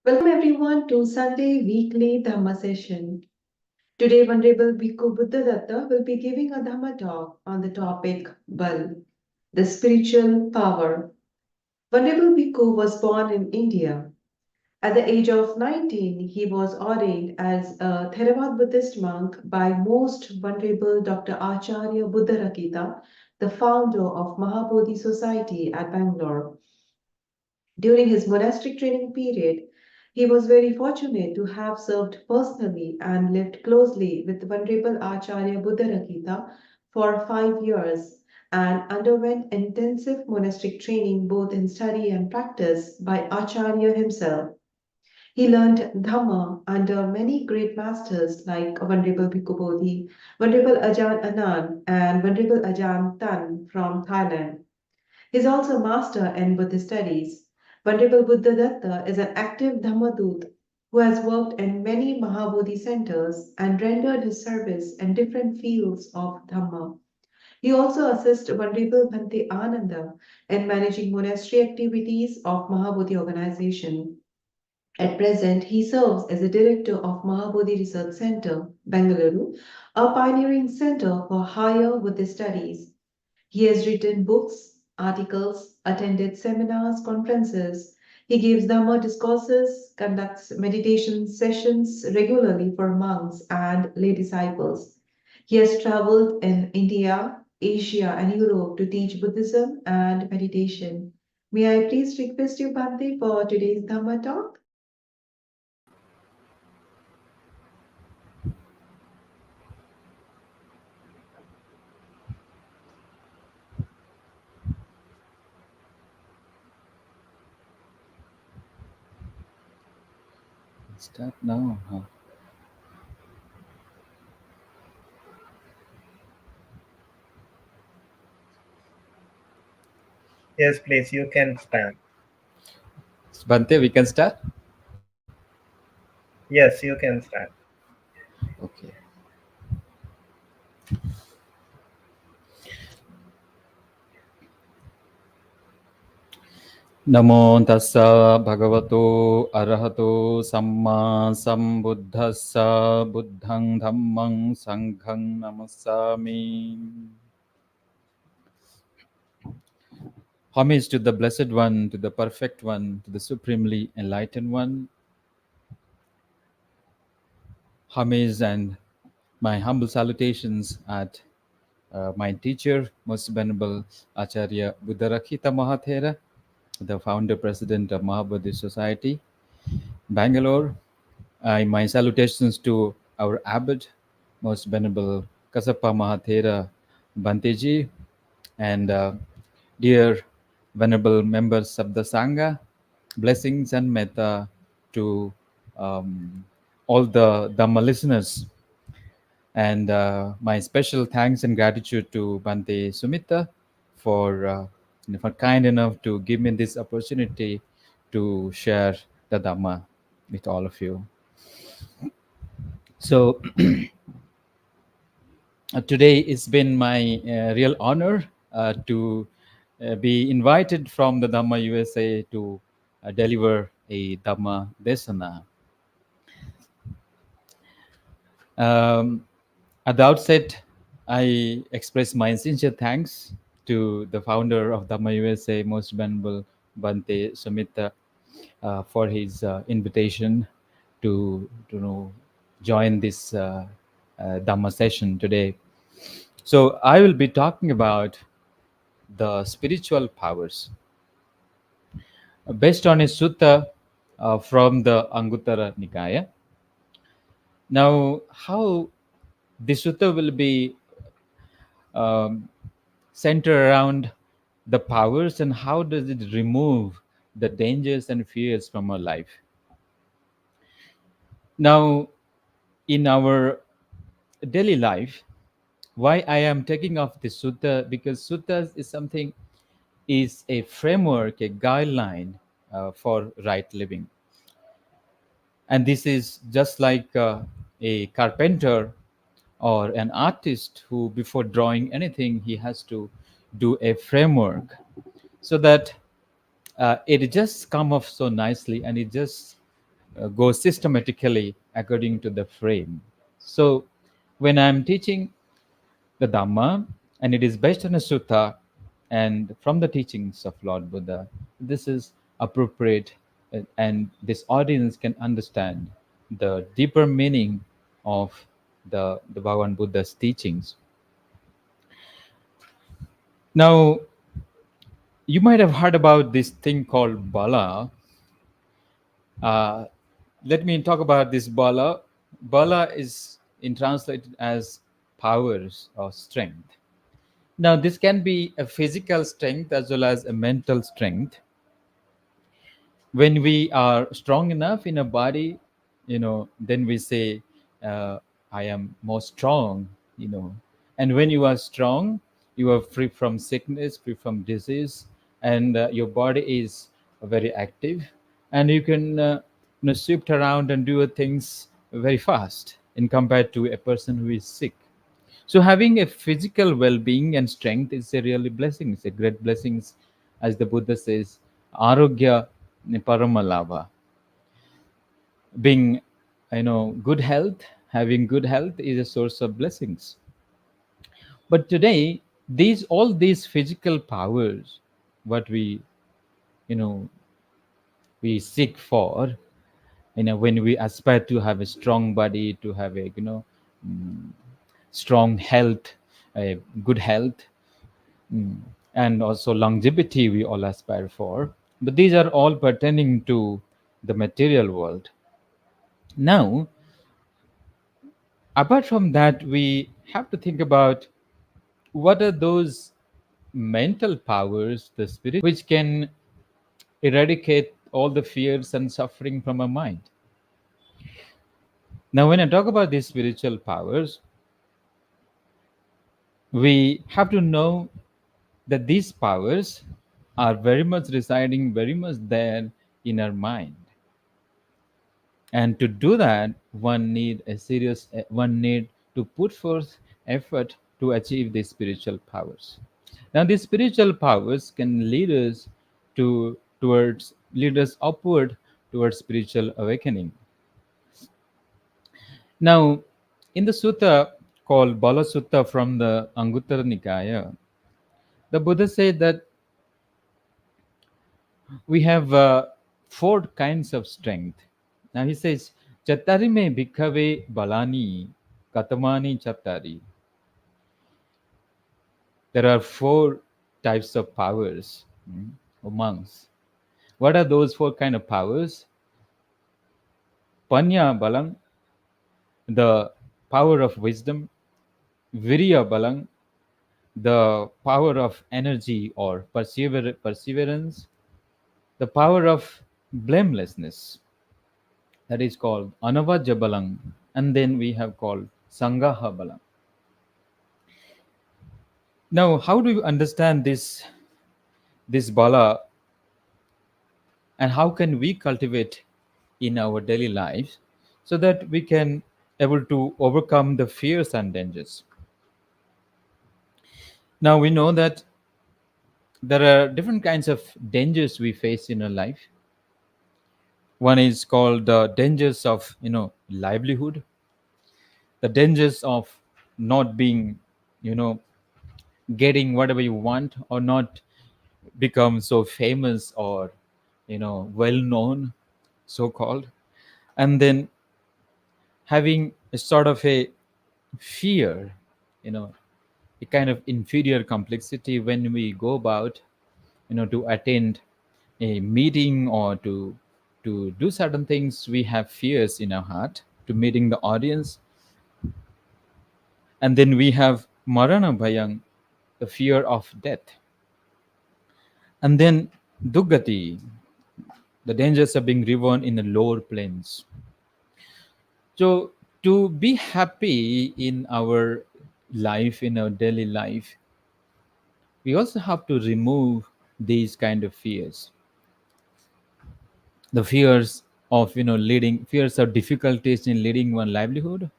Welcome everyone to Sunday weekly Dhamma session. Today, Venerable Bhikkhu Buddhadatta will be giving a Dhamma talk on the topic Bala, the spiritual power. Venerable Bhikkhu was born in India. At the age of 19, he was ordained as a Theravada Buddhist monk by Most Venerable Dr. Acharya Buddhadatta, the founder of Maha Bodhi Society at Bangalore. During his monastic training period, he was very fortunate to have served personally and lived closely with Venerable Acharya Buddhadatta for 5 years and underwent intensive monastic training both in study and practice by Acharya himself. He learned Dhamma under many great masters like Venerable Bhikkhu Bodhi, Venerable Ajahn Anan, and Venerable Ajahn Tan from Thailand. He is also a master in Buddhist studies. Venerable Buddhadatta is an active Dhammadut who has worked in many Maha Bodhi centers and rendered his service in different fields of Dhamma. He also assists Venerable Bhante Ananda in managing monastery activities of Maha Bodhi organization. At present, he serves as a director of Maha Bodhi Research Center, Bangalore, a pioneering center for higher Buddhist studies. He has written books, articles, attended seminars, conferences. He gives Dhamma discourses, conducts meditation sessions regularly for monks and lay disciples. He has traveled in India, Asia, and Europe to teach Buddhism and meditation. May I please request you, Bhante, for today's Dhamma talk? Start now. Huh? Yes, please, you can start. Bhante, we can start? Yes, you can start. Okay. Namo tassa bhagavato arahato samma sambuddhassa buddhang dhammang sanghang namasami. Homage to the Blessed One, to the Perfect One, to the Supremely Enlightened One. Homage and my humble salutations at my teacher, Most Venerable Acharya Buddhadatta Mahathera, the founder president of Maha Bodhi Society, Bangalore. My salutations to our abbot, Most Venerable Kasapa Mahathera Banteji, and dear Venerable members of the Sangha, blessings and metta to all the Dhamma listeners. And my special thanks and gratitude to Bante Sumita for kind enough to give me this opportunity to share the Dhamma with all of you. So today it's been my real honor to be invited from the Dhamma USA to deliver a Dhamma Desana. At the outset, I express my sincere thanks to the founder of Dhamma USA, Most Venerable Bante Sumita, for his invitation to join this Dhamma session today. So I will be talking about the spiritual powers based on a sutta from the Anguttara Nikaya. Now, how this sutta will be center around the powers and how does it remove the dangers and fears from our life. Now, in our daily life, why I am taking off the sutta, because suttas is something, is a framework, a guideline for right living. And this is just like a carpenter or an artist who, before drawing anything, he has to do a framework so that it just come off so nicely and it just go systematically according to the frame. So when I'm teaching the Dhamma, and it is based on a sutta and from the teachings of Lord Buddha, this is appropriate, and this audience can understand the deeper meaning of the Bhagavan Buddha's teachings. Now, you might have heard about this thing called Bala. Let me talk about this Bala. Bala is translated as powers or strength. Now, this can be a physical strength as well as a mental strength. When we are strong enough in a body, then we say, I am more strong, And when you are strong, you are free from sickness, free from disease, and your body is very active, and you can shift around and do things very fast in compared to a person who is sick. So having a physical well-being and strength is a really blessing. It's a great blessing, as the Buddha says, arogya paramalabha. Being, good health, having good health is a source of blessings. But today, all these physical powers, what we seek for, when we aspire to have a strong body, to have a strong health, a good health, and also longevity we all aspire for. But these are all pertaining to the material world. Now, apart from that, we have to think about what are those mental powers, the spirit, which can eradicate all the fears and suffering from our mind. Now, when I talk about these spiritual powers, we have to know that these powers are very much residing, very much there in our mind. And to do that, one need to put forth effort to achieve these spiritual powers. Now, these spiritual powers can lead us upward towards spiritual awakening. Now, in the sutta called Bala Sutta from the Anguttara Nikaya, the Buddha said that we have 4 kinds of strength. Now he says, Chattari me bhikkhave balani katamani chattari. There are 4 types of powers, or monks. What are those 4 kind of powers? Panya balang, the power of wisdom. Virya balang, the power of energy or perseverance. The power of blamelessness, that is called anavajja balang, and then we have called sangaha balang. Now, how do you understand this bala, and how can we cultivate in our daily lives so that we can able to overcome the fears and dangers? Now, we know that there are different kinds of dangers we face in our life. One is called the dangers of livelihood, the dangers of not being getting whatever you want, or not become so famous or well known, so called. And then having a sort of a fear, a kind of inferior complexity when we go about to attend a meeting or to do certain things. We have fears in our heart to meeting the audience. And then we have marana bhayang, the fear of death. And then duggati, the dangers of being reborn in the lower planes. So to be happy in our life, in our daily life, we also have to remove these kind of fears. The fears of fears of difficulties in leading one livelihood,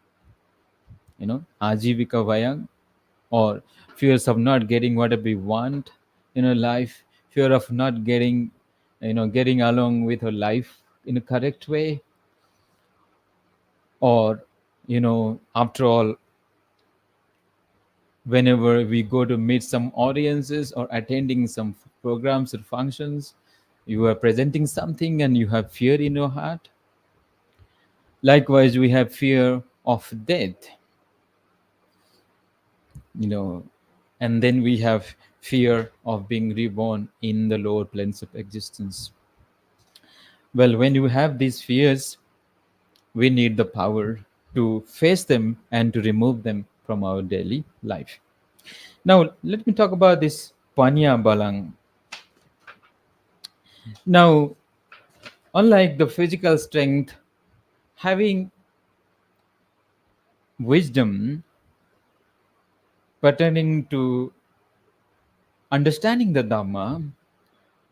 ajivika vayang, or fears of not getting whatever we want in our life, fear of not getting along with our life in a correct way, Or, after all, whenever we go to meet some audiences or attending some programs or functions, you are presenting something and you have fear in your heart. Likewise, we have fear of death, you know, and then we have fear of being reborn in the lower planes of existence. Well, when you have these fears, we need the power to face them and to remove them from our daily life. Now, let me talk about this Panya Balang. Now, unlike the physical strength, having wisdom pertaining to understanding the Dhamma,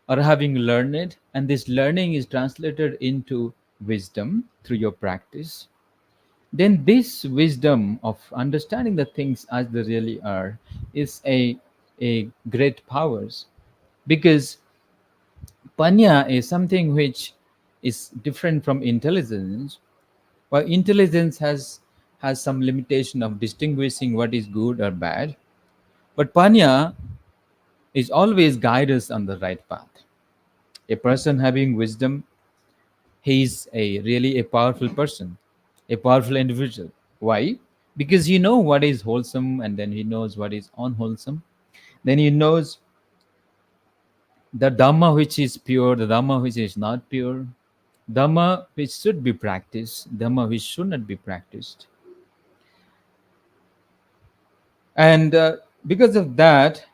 or having learned it, and this learning is translated into wisdom through your practice, then this wisdom of understanding the things as they really are is a great powers, because panya is something which is different from intelligence. While intelligence has some limitation of distinguishing what is good or bad, but panya is always guide us on the right path. A person having wisdom, he is a really a powerful person, a powerful individual. Why? Because he knows what is wholesome, and then he knows what is unwholesome. Then he knows the dhamma which is pure, the dhamma which is not pure, dhamma which should be practiced, dhamma which should not be practiced. And because of that,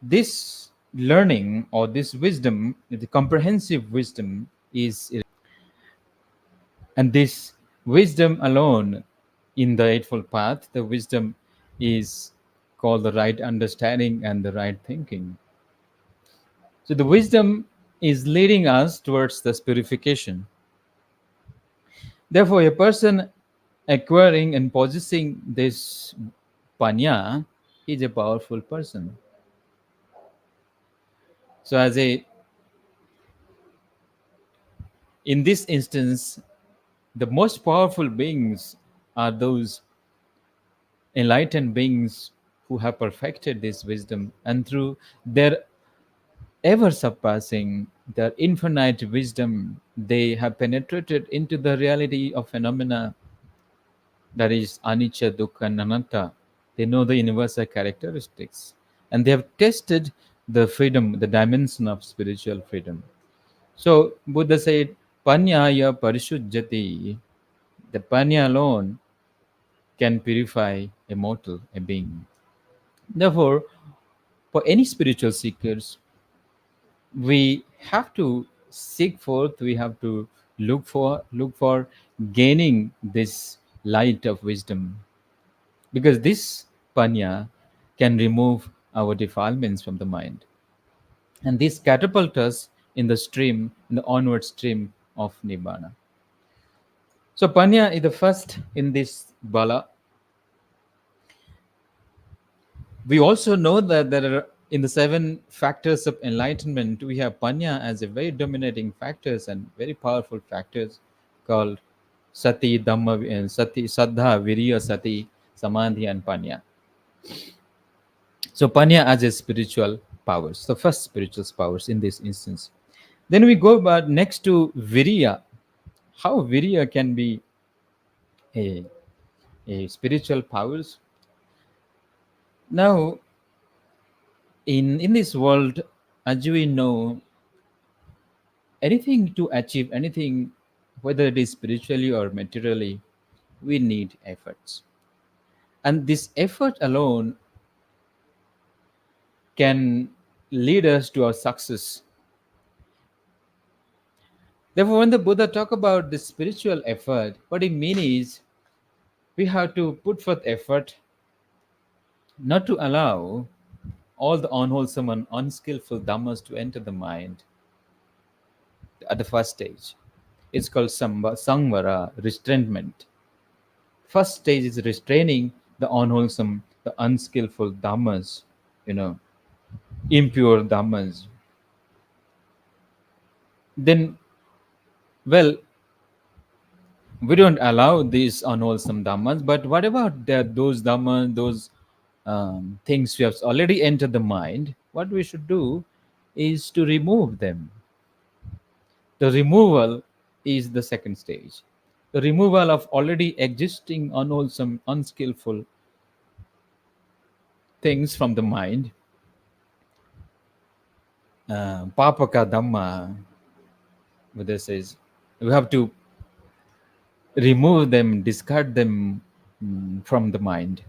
this learning or this wisdom, the comprehensive wisdom, is, and this wisdom alone in the Eightfold Path, the wisdom is called the right understanding and the right thinking. So the wisdom is leading us towards the purification. Therefore, a person acquiring and possessing this panya is a powerful person. So, in this instance, the most powerful beings are those enlightened beings who have perfected this wisdom, and through their ever surpassing, their infinite wisdom, they have penetrated into the reality of phenomena, that is anicca, dukkha, and anatta. They know the universal characteristics, and they have tested the freedom, the dimension of spiritual freedom. So Buddha said, Panyaya parishuddhati. The panya alone can purify a mortal, a being. Therefore, for any spiritual seekers, we have to seek forth, we have to look for gaining this light of wisdom, because this panya can remove our defilements from the mind, and this catapult us in the stream, in the onward stream of nibbana. So panya is the first in this bala. We also know that there are, in the seven factors of enlightenment, we have panya as a very dominating factors and very powerful factors, called sati, dhamma, and sati, saddha, virya, sati, samadhi, and panya. So panya as a spiritual powers, the first spiritual powers in this instance. Then we go back next to virya. How virya can be a, a spiritual powers? Now, in this world, as we know, anything to achieve anything, whether it is spiritually or materially, we need efforts, and this effort alone can lead us to our success. Therefore, when the Buddha talk about this spiritual effort, what he means is we have to put forth effort not to allow all the unwholesome and unskillful dhammas to enter the mind at the first stage. It's called samvara, restrainment. First stage is restraining the unwholesome, the unskillful dhammas, impure dhammas. Then, well, We don't allow these unwholesome dhammas, but what about those dhammas, those things we have already entered the mind? What we should do is to remove them. The removal is the second stage. The removal of already existing unwholesome, unskillful things from the mind. Papaka dhamma, Buddha says, we have to remove them, discard them from the mind.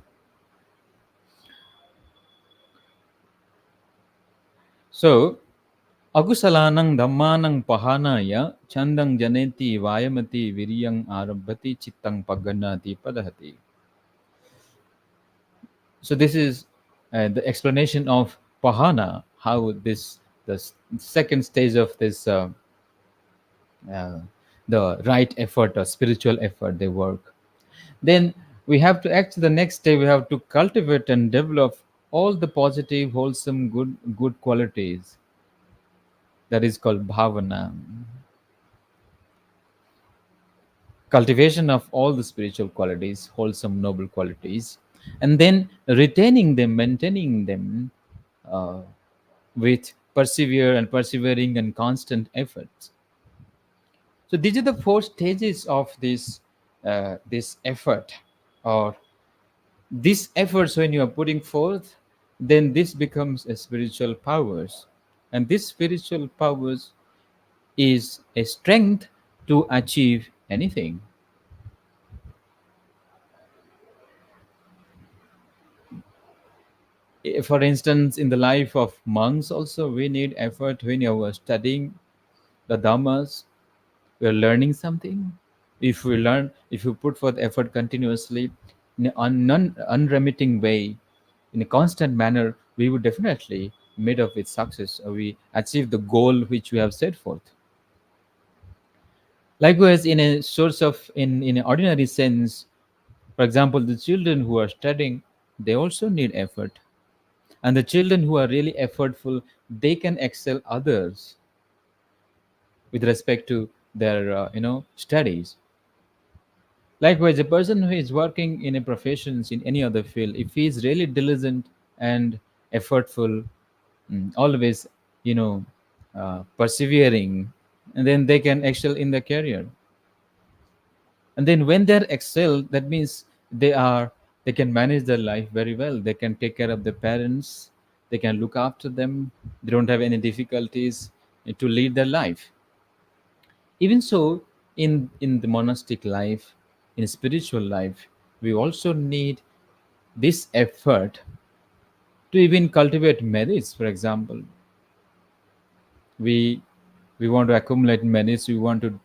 So, Agusalanang dhammanang pahanaya chandang janeti vayamati viryang arabhati chittang paganati padahati. So this is the explanation of pahana, how second stage of this uh, the right effort or spiritual effort they work. Then we have to act the next day. We have to cultivate and develop all the positive, wholesome, good qualities. That is called bhavana. Cultivation of all the spiritual qualities, wholesome, noble qualities, and then retaining them, maintaining them uh, with persevering and constant efforts. So these are the four stages of this effort, or these efforts when you are putting forth, then this becomes a spiritual powers, and this spiritual powers is a strength to achieve anything. For instance, in the life of monks also we need effort. When you are studying the dhammas, we are learning something. If you put forth effort continuously in an unremitting way, in a constant manner, we would definitely meet up with success, or we achieve the goal which we have set forth. Likewise, in a source of in an ordinary sense, for example, the children who are studying, they also need effort. And the children who are really effortful, they can excel others with respect to their studies. Likewise, a person who is working in a profession in any other field, if he is really diligent and effortful, always you know persevering, and then they can excel in their career. And then when they're excel, that means they can manage their life very well. They can take care of their parents, they can look after them, they don't have any difficulties to lead their life. Even so, in the monastic life, in spiritual life, we also need this effort to even cultivate merits. For example, we we want to accumulate merits, we want to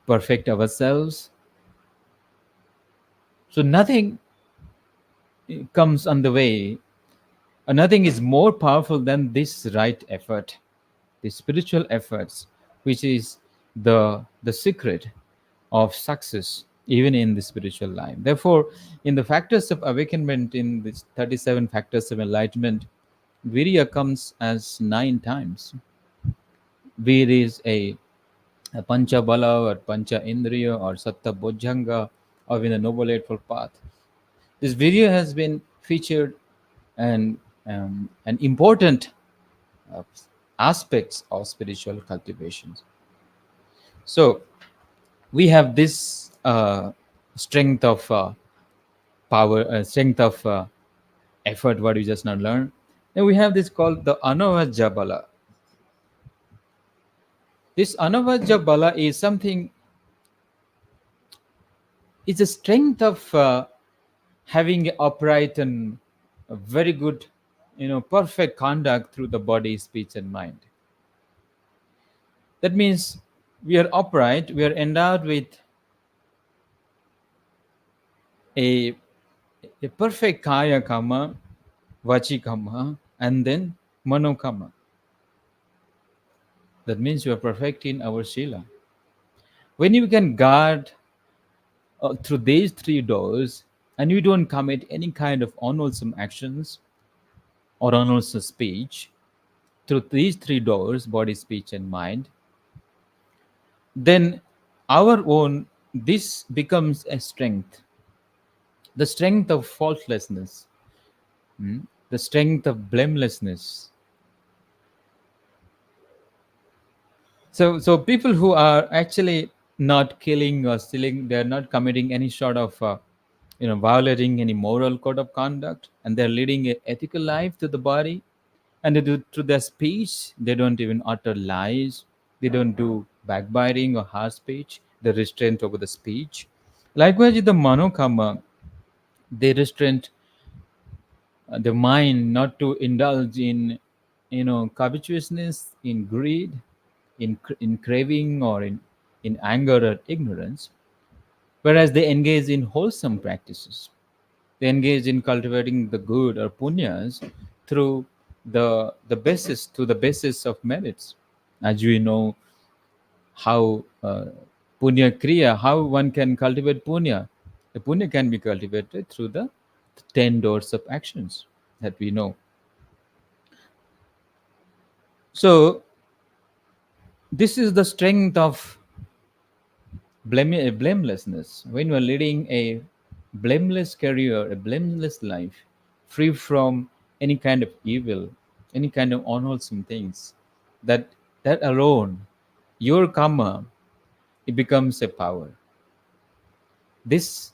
perfect ourselves. So nothing comes on the way. Nothing is more powerful than this right effort, the spiritual efforts, which is the secret of success even in the spiritual life. Therefore, in the factors of awakenment, in these 37 factors of enlightenment, virya comes as 9 times. Vir is a pancha bala or pancha indriya or satta bojjhanga, or in the noble eightfold path. This virya has been featured and an important uh, aspects of spiritual cultivations. So we have this strength of power, strength of effort, what we just now learned. Then we have this called the anavajja bala. This anavajja bala is something, it's a strength of having upright and a very good, perfect conduct through the body, speech, and mind. That means we are upright, we are endowed with a, a perfect kaya kama, vachi kama, and then mano kama. That means we are perfect in our sila. When you can guard through these three doors, and you don't commit any kind of unwholesome actions or unwholesome speech through these three doors, body, speech, and mind, then our own this becomes a strength, the strength of faultlessness, the strength of blamelessness. So people who are actually not killing or stealing, they're not committing any sort of violating any moral code of conduct, and they're leading a ethical life to the body, and they do through their speech. They don't even utter lies, they don't do backbiting or harsh speech, they restrain over the speech. Likewise with the manokama, they restrain the mind not to indulge in covetousness, in greed, in craving, or in anger or ignorance, whereas they engage in wholesome practices. They engage in cultivating the good or punyas through the basis of merits. As we know how punya kriya, how one can cultivate punya. The punya can be cultivated through the 10 doors of actions that we know. So this is the strength of blamelessness. When you are leading a blameless career, a blameless life, free from any kind of evil, any kind of unwholesome things, that alone, your karma, it becomes a power. This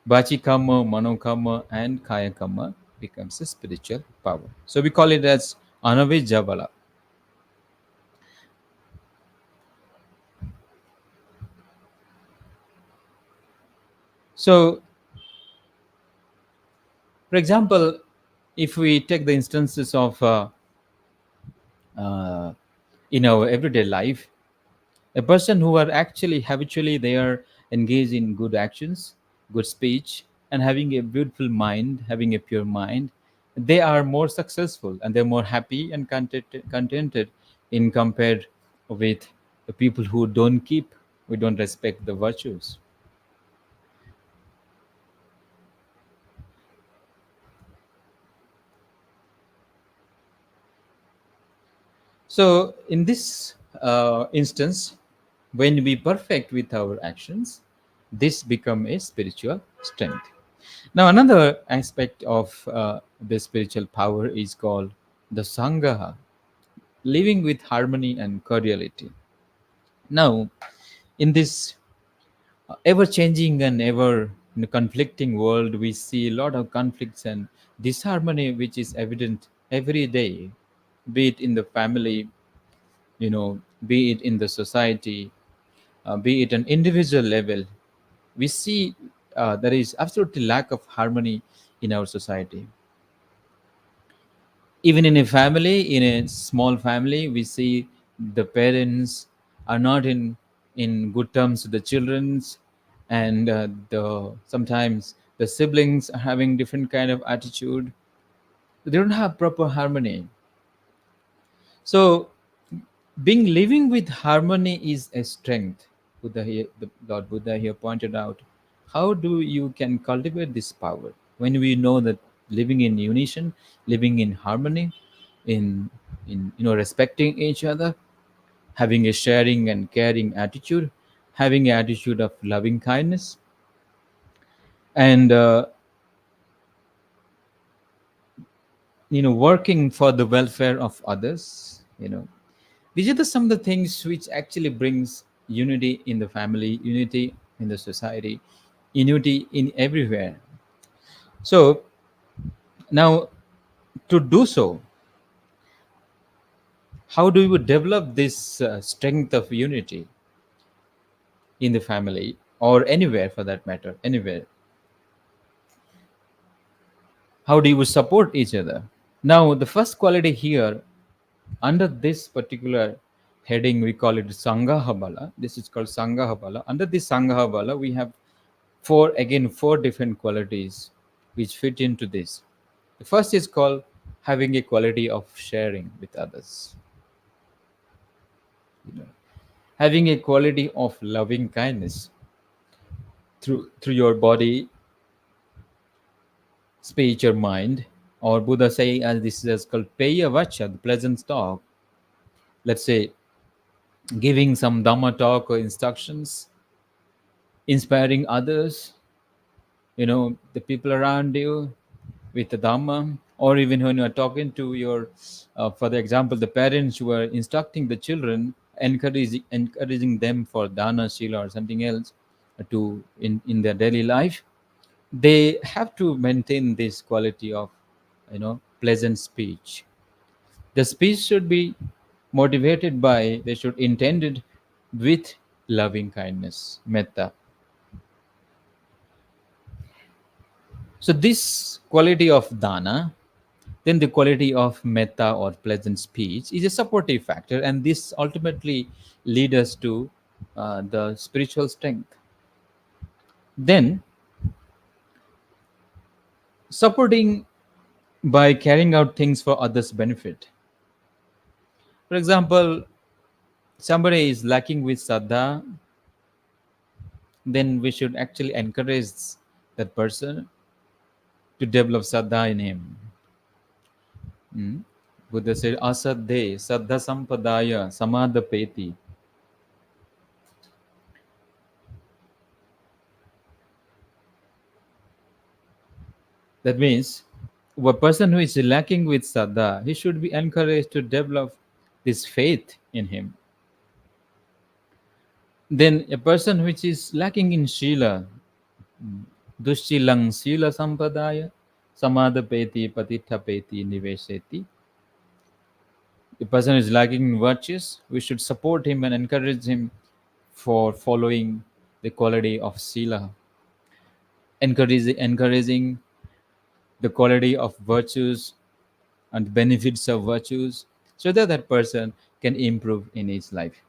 bachi karma, mano karma, and kaya karma becomes a spiritual power. So we call it as anavijja bala. So, for example, if we take the instances of in our everyday life, a person who are actually habitually they are engaged in good actions, good speech, and having a beautiful mind, having a pure mind, they are more successful and they're more happy and contented in compared with the people who don't keep, who don't respect the virtues. So, in this instance, when we perfect with our actions, this become a spiritual strength. Now, another aspect of the spiritual power is called the Sangha, living with harmony and cordiality. Now, in this ever-changing and ever conflicting world, we see a lot of conflicts and disharmony, which is evident every day, be it in the family, be it in the society, be it an individual level. We see there is absolutely lack of harmony in our society. Even in a family, in a small family, we see the parents are not in good terms with the children's, and the sometimes the siblings are having different kind of attitude. They don't have proper harmony. So being living with harmony is a strength. The Lord Buddha here pointed out, how do you can cultivate this power when we know that living in unison, living in harmony, in respecting each other, having a sharing and caring attitude, having an attitude of loving kindness, and working for the welfare of others. These are some of the things which actually brings unity in the family, unity in the society, unity in everywhere. So now, to do so, how do we develop this strength of unity in the family or anywhere for that matter, anywhere? How do you support each other? Now, the first quality here under this particular heading, we call it Sangha Bala. This is called Sangha Bala. Under this Sangha Bala, we have four different qualities which fit into this. The first is called having a quality of sharing with others. Having a quality of loving kindness through your body, speech, or mind. Or Buddha say, as this is called Peya Vacha, the pleasant talk. Let's say giving some Dhamma talk or instructions, inspiring others, the people around you with the Dhamma, or even when you are talking to your, for the example, the parents who are instructing the children, encouraging them for dana, sila, or something else to in their daily life, they have to maintain this quality of, pleasant speech. The speech should be motivated by, they should intended with loving kindness, metta. So this quality of dana, then the quality of metta or pleasant speech is a supportive factor, and this ultimately lead us to the spiritual strength. Then supporting by carrying out things for others' benefit. For example, somebody is lacking with saddha, then we should actually encourage that person to develop saddha in him. Buddha said, asadde saddha sampadaya samadapeti. That means a person who is lacking with saddha, he should be encouraged to develop this faith in him. Then a person which is lacking in shila, dushilang sila sampadaya samadapeti patithapeti niveseti. A person is lacking in virtues, we should support him and encourage him for following the quality of sila, encouraging the quality of virtues and benefits of virtues, so that that person can improve in his life.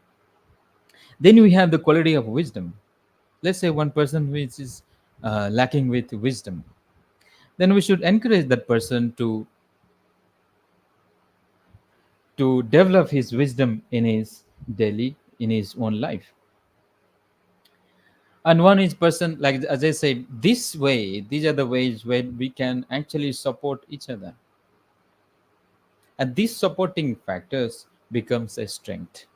Then we have the quality of wisdom. Let's say one person which is lacking with wisdom, then we should encourage that person to develop his wisdom in his daily, in his own life. And one is person, like as I said, this way, these are the ways where we can actually support each other, and these supporting factors becomes a strength.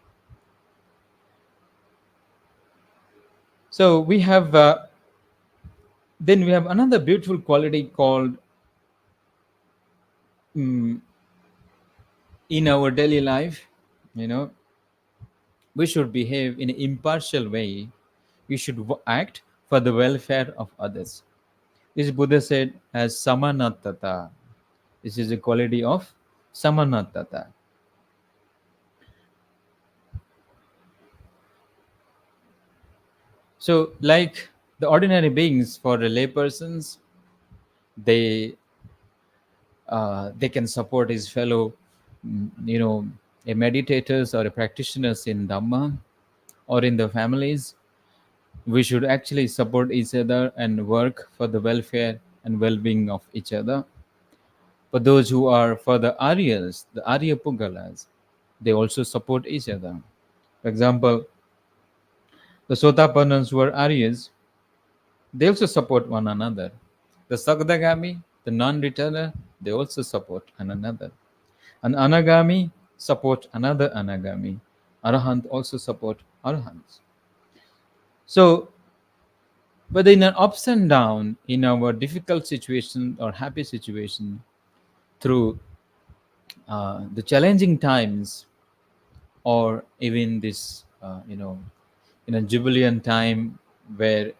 So we have then we have another beautiful quality called in our daily life, we should behave in an impartial way. We should act for the welfare of others. This Buddha said as samanatata. This is a quality of samanatata. So, like the ordinary beings, for the lay persons, they can support his fellow, a meditators or a practitioners in Dhamma, or in the families. We should actually support each other and work for the welfare and well-being of each other. For those who are for the Aryas, the Arya Pugalas, they also support each other. For example, the Sotapannans who are Aryas, they also support one another. The Sakdagami, the non-returner, they also support one another. An Anagami support another Anagami. Arahant also support Arahants. So, whether in an ups and down, in our difficult situation or happy situation, through the challenging times, or even this, in a jubilant time, where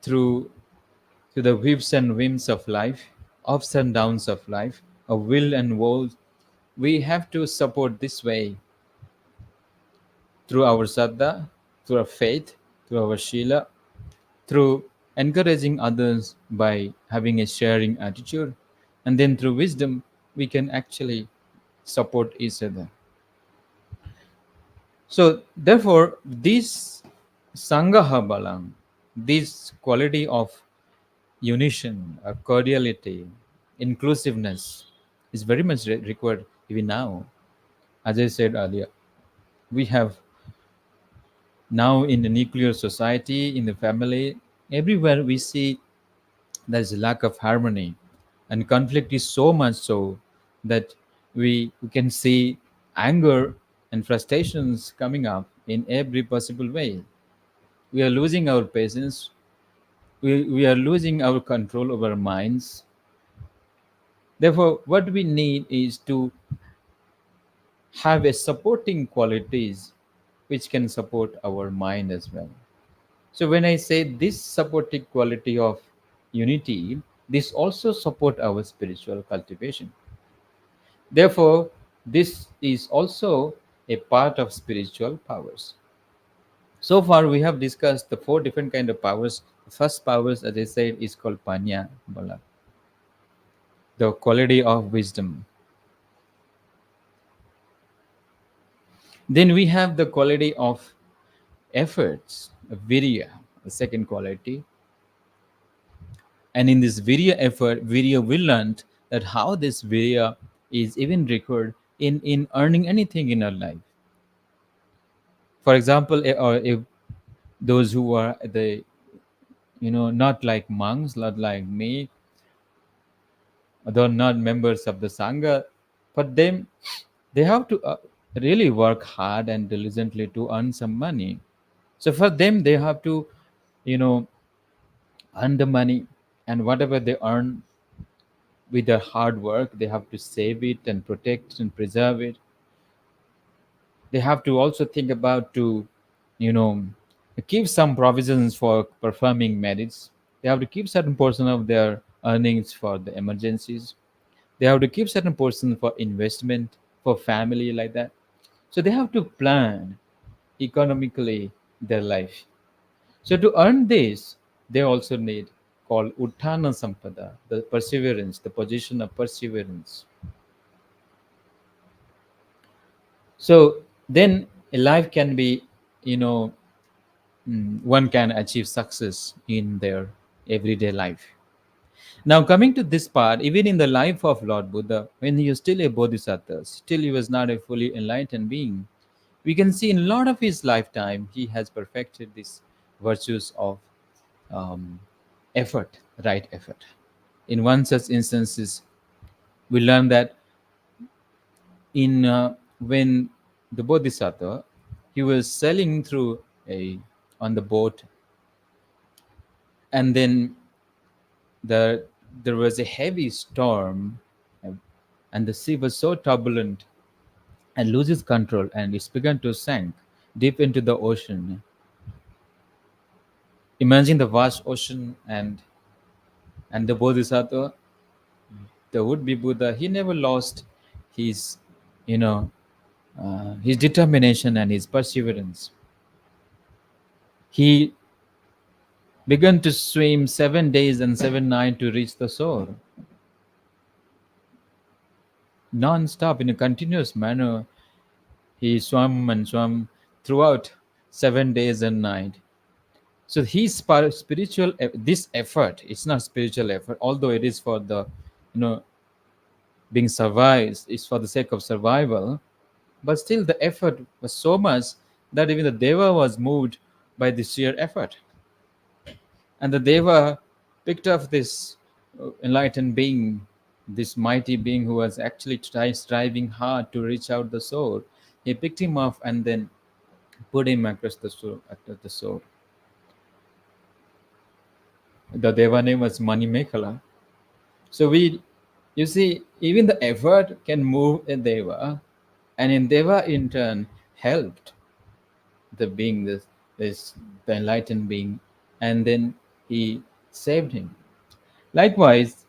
through to the whips and whims of life, ups and downs of life, of will and woes, we have to support this way through our saddha, through our faith, through our shila, through encouraging others by having a sharing attitude, and then through wisdom, we can actually support each other. So, therefore, this sangaha balam, this quality of unition, cordiality, inclusiveness is very much required even now. As I said earlier, we have now in the nuclear society, in the family, everywhere we see there's a lack of harmony, and conflict is so much so that we can see anger and frustrations coming up in every possible way. we are losing our patience, we are losing our control over our minds. Therefore, what we need is to have a supporting qualities which can support our mind as well. So when I say this supporting quality of unity, this also support our spiritual cultivation. Therefore, this is also a part of spiritual powers. So far, we have discussed the four different kind of powers. The first powers, as I said, is called panya, Bala, the quality of wisdom. Then we have the quality of efforts, virya, the second quality. And in this virya effort, virya will learn that how this virya is even required in earning anything in our life. For example, or if those who are the not like monks, not like me, though not members of the sangha, for them they have to really work hard and diligently to earn some money. So for them they have to you know earn the money, and whatever they earn with their hard work they have to save it and protect and preserve it. They have to also think about to you know keep some provisions for performing merits. They have to keep certain portion of their earnings for the emergencies. They have to keep certain portion for investment, for family, like that. So they have to plan economically their life. So to earn this they also need called uttana sampada, the perseverance, the position of perseverance. So then a life can be you know one can achieve success in their everyday life. Now, coming to this part, even in the life of Lord Buddha, when he was still a bodhisattva, still he was not a fully enlightened being, we can see in a lot of his lifetime, he has perfected these virtues of um, effort, right effort. In one such instances, we learn that in when the bodhisattva, he was sailing through a on the boat, and then the there was a heavy storm, and the sea was so turbulent and loses control, and it's begun to sink deep into the ocean. Imagine the vast ocean, and the bodhisattva, the would-be Buddha, he never lost his you know his determination and his perseverance. He began to swim 7 days and 7 nights to reach the shore, non-stop in a continuous manner. He swam and swam throughout 7 days and night. So his spiritual this effort, it's not spiritual effort, although it is for the you know being survived, it's for the sake of survival. But still the effort was so much that even the deva was moved by the sheer effort. And the deva picked up this enlightened being, this mighty being who was actually striving hard to reach out the soul. He picked him up and then put him across the soul, across the soul. The deva name was Mani Mekhala. So you see, even the effort can move a deva, and in deva in turn helped the being, this the enlightened being, and then he saved him. Likewise,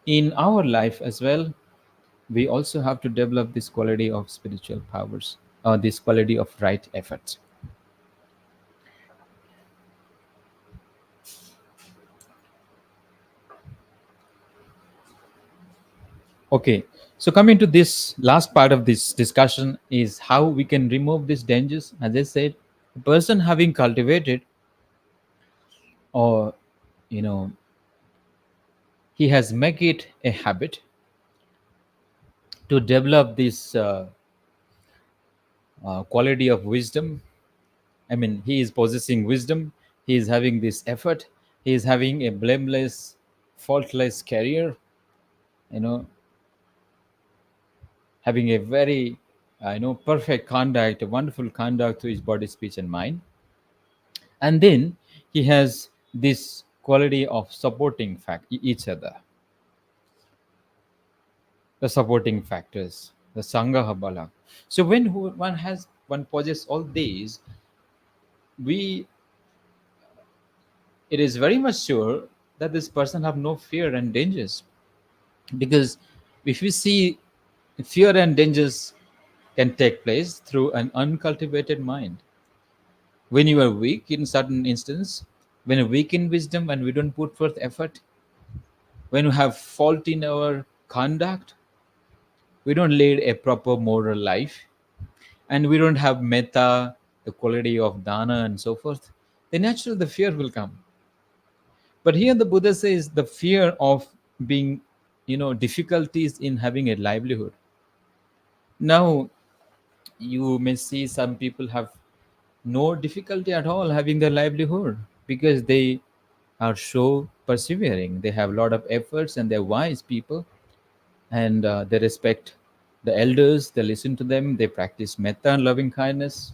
in our life as well, we also have to develop this quality of spiritual powers, or this quality of right effort. Okay, so coming to this last part of this discussion is how we can remove these dangers. As I said, a person having cultivated, or you know he has make it a habit to develop this quality of wisdom. I mean, he is possessing wisdom, he is having this effort, he is having a blameless, faultless career, you know having a very perfect conduct, a wonderful conduct through his body, speech, and mind. And then he has this quality of supporting each other, the supporting factors, the Sangha Bala. So when one possesses all these, we it is very much sure that this person have no fear and dangers. Because if we see, fear and dangers can take place through an uncultivated mind. When you are weak in certain instance, when you're weak in wisdom, when we don't put forth effort, when we have fault in our conduct, we don't lead a proper moral life, and we don't have metta, the quality of dana and so forth, then naturally the fear will come. But here the Buddha says the fear of being, difficulties in having a livelihood. Now, you may see some people have no difficulty at all having their livelihood because they are so persevering. They have a lot of efforts and they're wise people, and they respect the elders, they listen to them, they practice metta and loving kindness.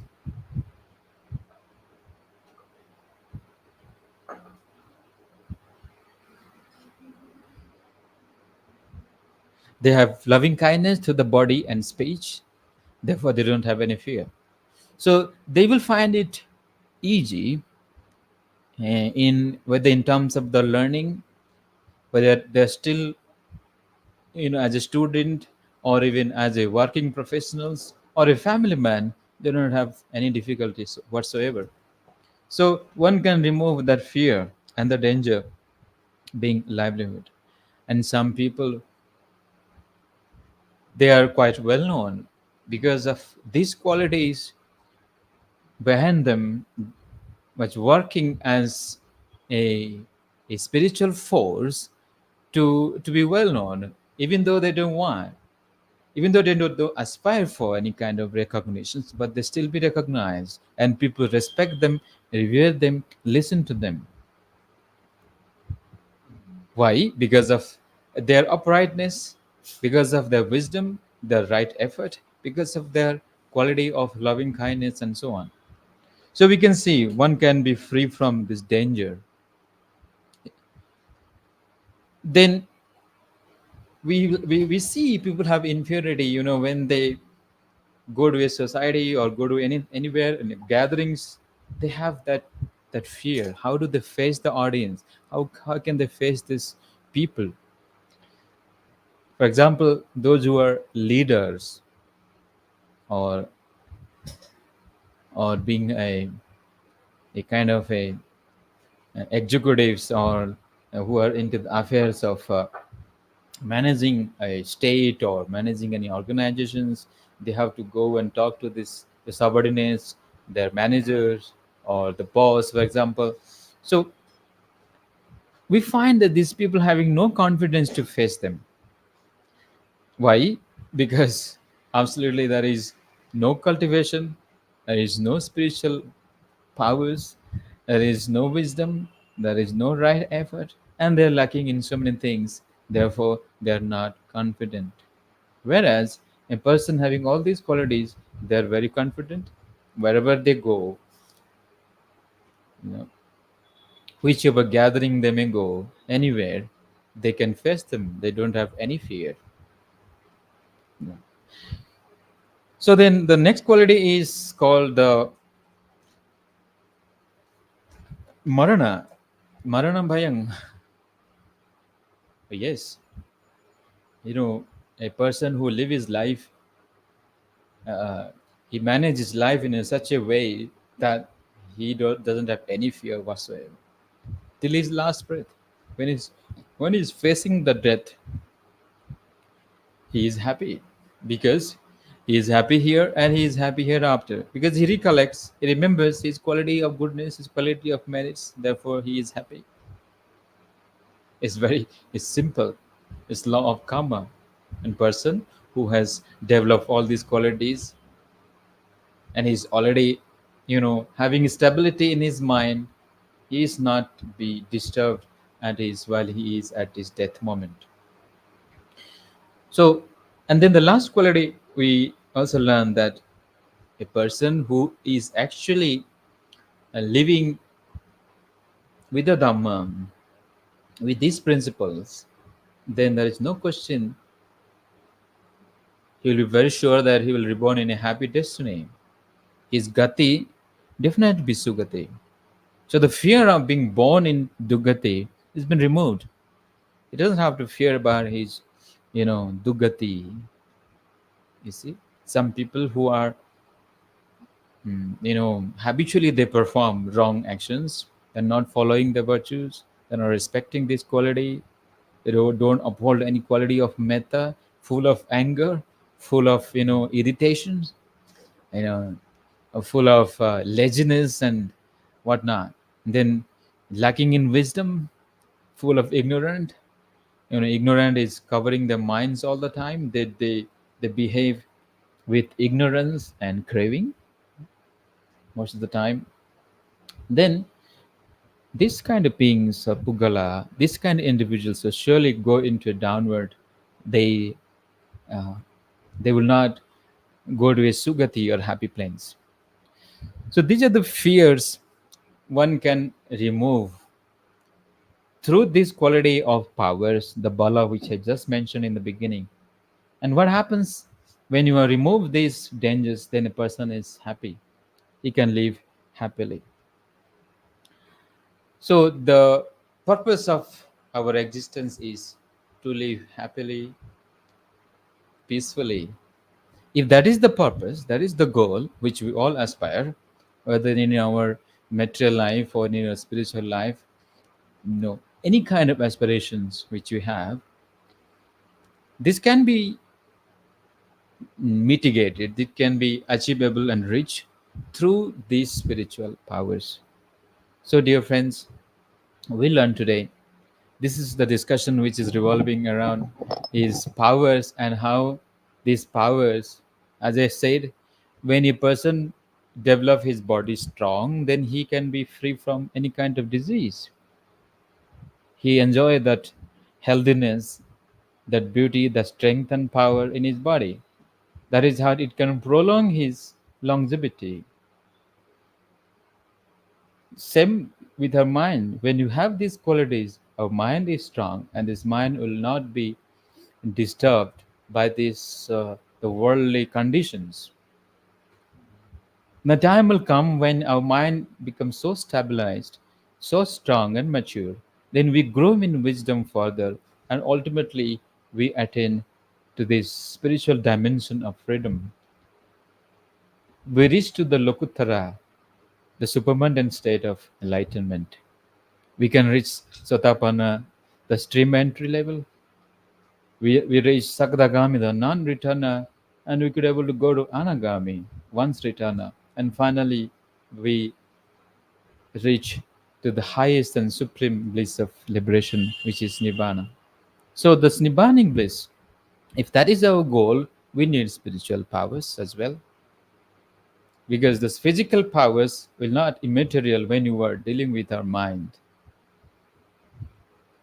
They have loving kindness to the body and speech, therefore, they don't have any fear. So, they will find it easy in whether in terms of the learning, whether they're still, as a student or even as a working professionals or a family man, they don't have any difficulties whatsoever. So one can remove that fear and the danger being livelihood. And some people, they are quite well known because of these qualities behind them, which working as a, a spiritual force to be well known, even though they don't want, even though they don't aspire for any kind of recognitions, but they still be recognized and people respect them, revere them, listen to them. Why? Because of their uprightness, because of their wisdom, their right effort, because of their quality of loving kindness, and so on. So we can see one can be free from this danger. Then we see people have inferiority, when they go to a society or go to anywhere in gatherings, they have that fear. How do they face the audience? How can they face these people? For example, those who are leaders, or being a kind of a executives, or who are into the affairs of managing a state or managing any organizations, they have to go and talk to the subordinates, their managers, or the boss, for example. So we find that these people having no confidence to face them. Why? Because absolutely there is no cultivation, there is no spiritual powers, there is no wisdom, there is no right effort, and they're lacking in so many things. Therefore, they're not confident. Whereas a person having all these qualities, they're very confident. Wherever they go, you know, whichever gathering they may go, anywhere, they can face them. They don't have any fear. So then the next quality is called the Marana. Marana Bhayang. Yes, a person who live his life, uh, he manages life in such a way that doesn't have any fear whatsoever till his last breath. When he's facing the death, he is happy, because he is happy here and he is happy hereafter, because he recollects, he remembers his quality of goodness, his quality of merits. Therefore, he is happy. It's simple. It's law of karma. And person who has developed all these qualities, and he's already, having stability in his mind, he is not be disturbed at his while he is at his death moment. So, and then the last quality we also learn that a person who is actually living with the Dhamma, with these principles, then there is no question he will be very sure that he will reborn in a happy destiny. His gati definitely be sugati. So the fear of being born in dugati has been removed. He doesn't have to fear about his, dugati. You see, some people who are, habitually they perform wrong actions. They're not following the virtues. They're not respecting this quality. They don't uphold any quality of metta, full of anger, full of, irritations, you know, full of laziness and whatnot. Then lacking in wisdom, full of ignorant. Ignorant is covering their minds all the time. They behave with ignorance and craving most of the time. Then this kind of beings, pugala, this kind of individuals will surely go into a downward. They uh, they will not go to a sugati or happy planes. So these are the fears one can remove through this quality of powers, the bala which I just mentioned in the beginning. And what happens when you remove these dangers, then a person is happy. He can live happily. So the purpose of our existence is to live happily, peacefully. If that is the purpose, that is the goal which we all aspire, whether in our material life or in our spiritual life, any kind of aspirations which you have, this can be mitigated, it can be achievable and reached through these spiritual powers. So, dear friends, we learn today. This is the discussion which is revolving around his powers and how these powers, as I said, when a person develop his body strong, then he can be free from any kind of disease. He enjoy that healthiness, that beauty, the strength and power in his body. That is how it can prolong his longevity. Same with our mind. When you have these qualities, our mind is strong, and this mind will not be disturbed by these the worldly conditions. The time will come when our mind becomes so stabilized, so strong and mature, then we grow in wisdom further, and ultimately we attain to this spiritual dimension of freedom. We reach to the Lokuttara, the superabundant state of enlightenment. We can reach Sotapanna, the stream entry level. We reach Sakadagami, the non-returner, and we could able to go to Anagami, once returner. And finally, we reach to the highest and supreme bliss of liberation, which is Nibbana. So this Nibbanic bliss, if that is our goal, we need spiritual powers as well. Because this physical powers will not immaterial when you are dealing with our mind.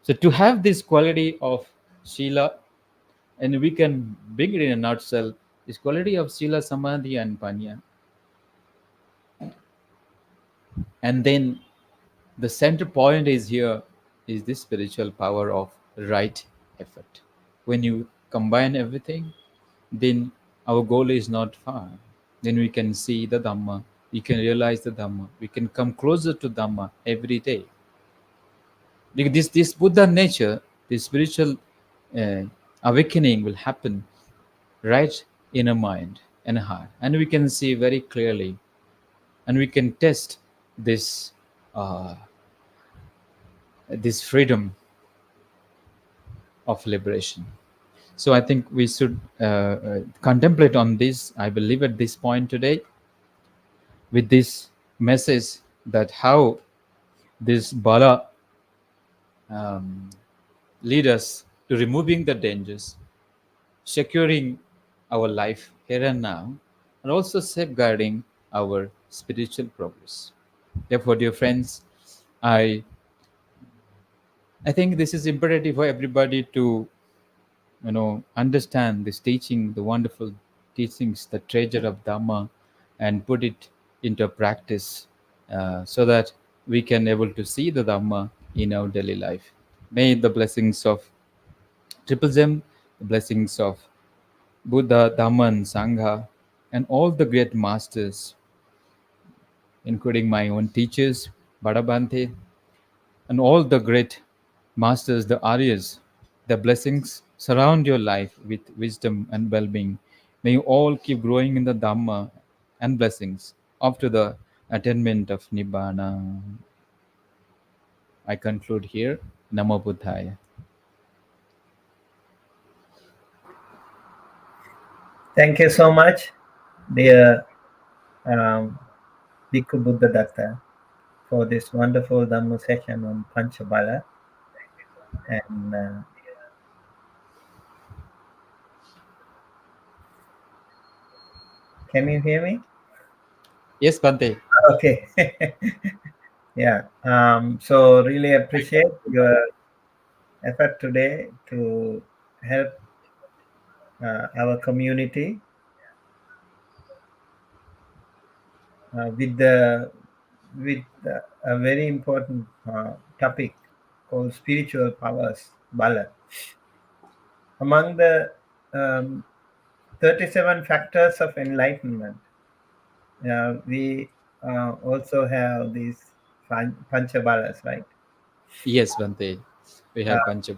So to have this quality of Shila, and we can bring it in a nutshell, this quality of Shila, Samadhi and Panya. And then the center point is here is this spiritual power of right effort. When you combine everything, then our goal is not far. Then we can see the Dhamma, we can realize the Dhamma, we can come closer to Dhamma every day. Because this Buddha nature, this spiritual uh, awakening will happen right in a mind and a heart, and we can see very clearly, and we can test this uh, this freedom of liberation. So I think we should contemplate on this. I will leave at this point today with this message that how this Bala um, lead us to removing the dangers, securing our life here and now, and also safeguarding our spiritual progress. Therefore, dear friends, I I think this is imperative for everybody to understand this teaching, the wonderful teachings, the treasure of Dhamma, and put it into practice so that we can able to see the Dhamma in our daily life. May the blessings of Triple Gem, the blessings of Buddha, Dhamma, and Sangha, and all the great masters, including my own teachers, Bhadabante, and all the great masters, the Aryas, the blessings surround your life with wisdom and well being. May you all keep growing in the Dhamma and blessings after the attainment of Nibbana. I conclude here. Namo Buddhaya. Thank you so much, dear Bhikkhu Buddhadatta, for this wonderful Dhamma session on Panchabala. And can you hear me? Yes, Bante. Okay. Yeah. So really appreciate your effort today to help our community with a very important topic called spiritual powers, Bala. Among the 37 factors of enlightenment, we also have these panchabalas, right? Yes, Bante. We have Pancha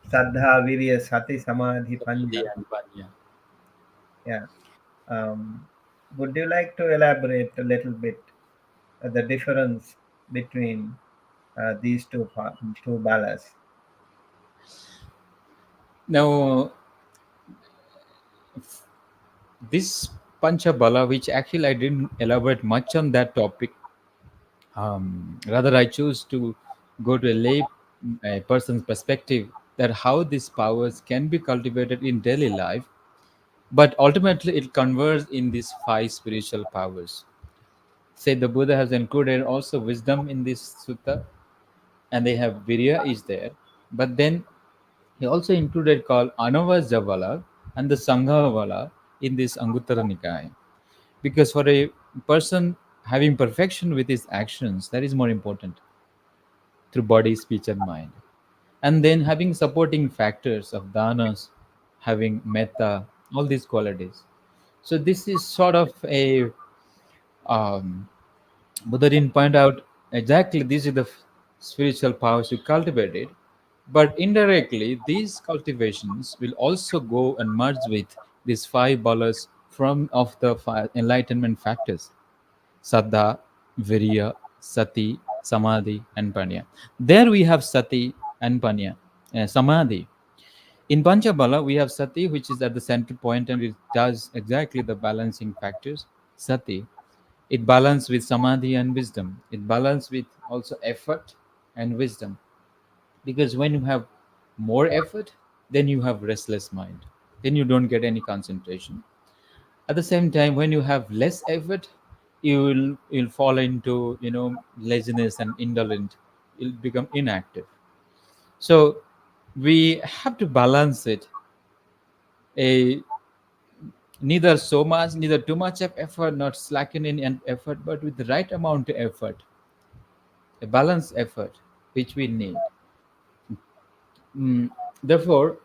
Saddha, Virya, Sati, Samadhi, Panya. and Panya. Yeah. Would you like to elaborate a little bit the difference between these two balas? Now, this Panchabala, which actually I didn't elaborate much on that topic, rather I choose to go to a lay person's perspective that how these powers can be cultivated in daily life, but ultimately it converts in these five spiritual powers. Say the Buddha has included also wisdom in this sutta, and they have virya is there, but then he also included called Anavajavala and the Sanghavala in this Anguttara Nikaya. Because for a person having perfection with his actions, that is more important through body, speech, and mind. And then having supporting factors of dhanas, having metta, all these qualities. So this is sort of a um, Buddha didn't point out exactly these are the spiritual powers you cultivate it, but indirectly these cultivations will also go and merge with these five balas from of the five enlightenment factors: Saddha, Virya, Sati, Samadhi, and Panya. There we have Sati and Panya, Samadhi. In Panchabala, we have Sati, which is at the center point and it does exactly the balancing factors. Sati, it balances with Samadhi and wisdom. It balances with also effort and wisdom. Because when you have more effort, then you have restless mind. Then you don't get any concentration. At the same time, when you have less effort, you'll fall into laziness and indolent. You'll become inactive. So we have to balance it. A neither so much, neither too much of effort, not slackening in effort, but with the right amount of effort, a balanced effort, which we need. Therefore,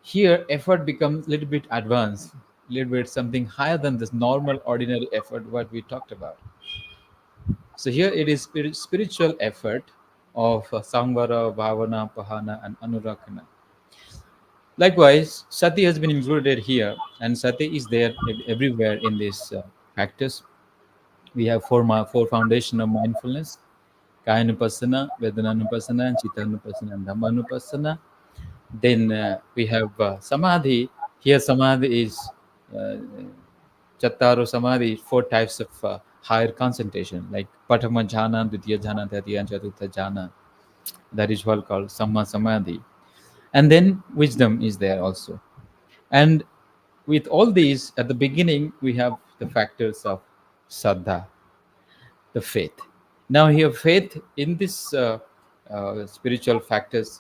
here effort becomes a little bit advanced, a little bit something higher than this normal, ordinary effort what we talked about. So here it is spiritual effort of Samvara, Bhavana, Pahana, and Anurakana. Likewise, Sati has been included here, and Sati is there everywhere in these factors. We have four foundation of mindfulness: Kayanupassana, Vedananupassana, and Chittanupassana, and Dhammanupassana. Then we have Samadhi. Here, Samadhi is uh, Chattaro Samadhi, four types of higher concentration, like Patama Jhana, Dvitiya Jhana, Tatiya, and Chaturtha Jhana. That is what called Samma Samadhi. And then wisdom is there also. And with all these, at the beginning, we have the factors of Saddha, the faith. Now, here, faith in this spiritual factors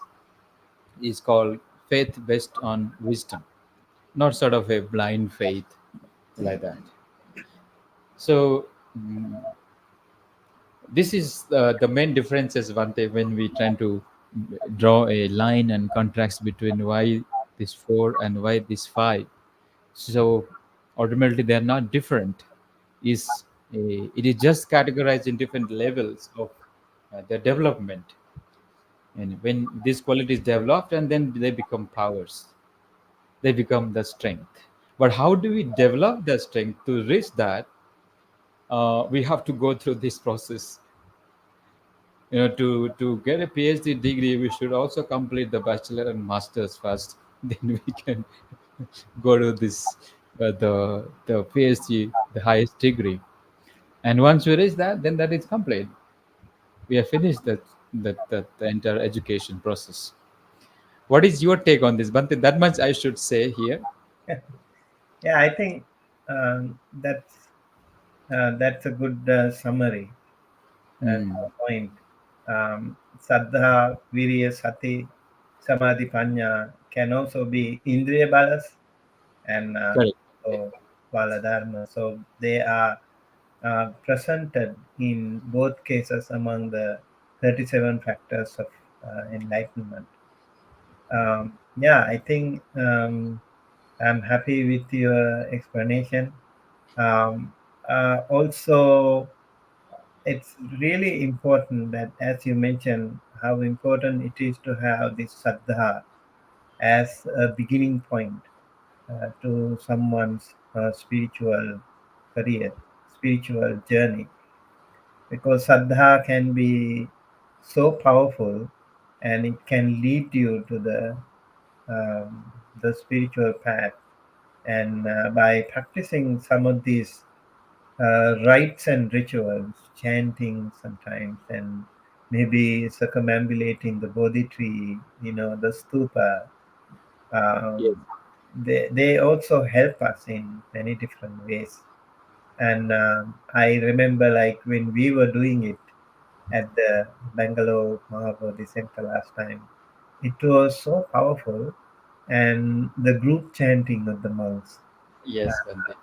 is called faith based on wisdom, not sort of a blind faith like that. So this is the main differences, Vante, when we try to draw a line and contrast between why this 4 and why this 5. So ultimately they are not different. Is it is just categorized in different levels of their development. And when these qualities developed, and then they become powers, they become the strength. But how do we develop the strength? To reach that, we have to go through this process. To get a PhD degree, we should also complete the bachelor and masters first. Then we can go to this the PhD, the highest degree. And once we reach that, then that is complete. We have finished that the entire education process. What is your take on this, Bante? That much I should say here. Yeah, I think that's a good summary Hmm. point. Saddha, Virya, Sati, Samadhi, Panya can also be Indriya Balas and Correct. so Bala Dharma. So they are presented in both cases among the 37 factors of enlightenment. Yeah, I think I'm happy with your explanation. Um, Also, it's really important that, as you mentioned, how important it is to have this saddha as a beginning point to someone's spiritual career, spiritual journey, because saddha can be so powerful and it can lead you to the spiritual path. And by practicing some of these rites and rituals, chanting sometimes, and maybe circumambulating the Bodhi tree, the stupa. Yes. Um, they also help us in many different ways. And I remember, like, when we were doing it at the Bangalore Maha Bodhi Center last time, it was so powerful. And the group chanting of the monks, Yes, Bante.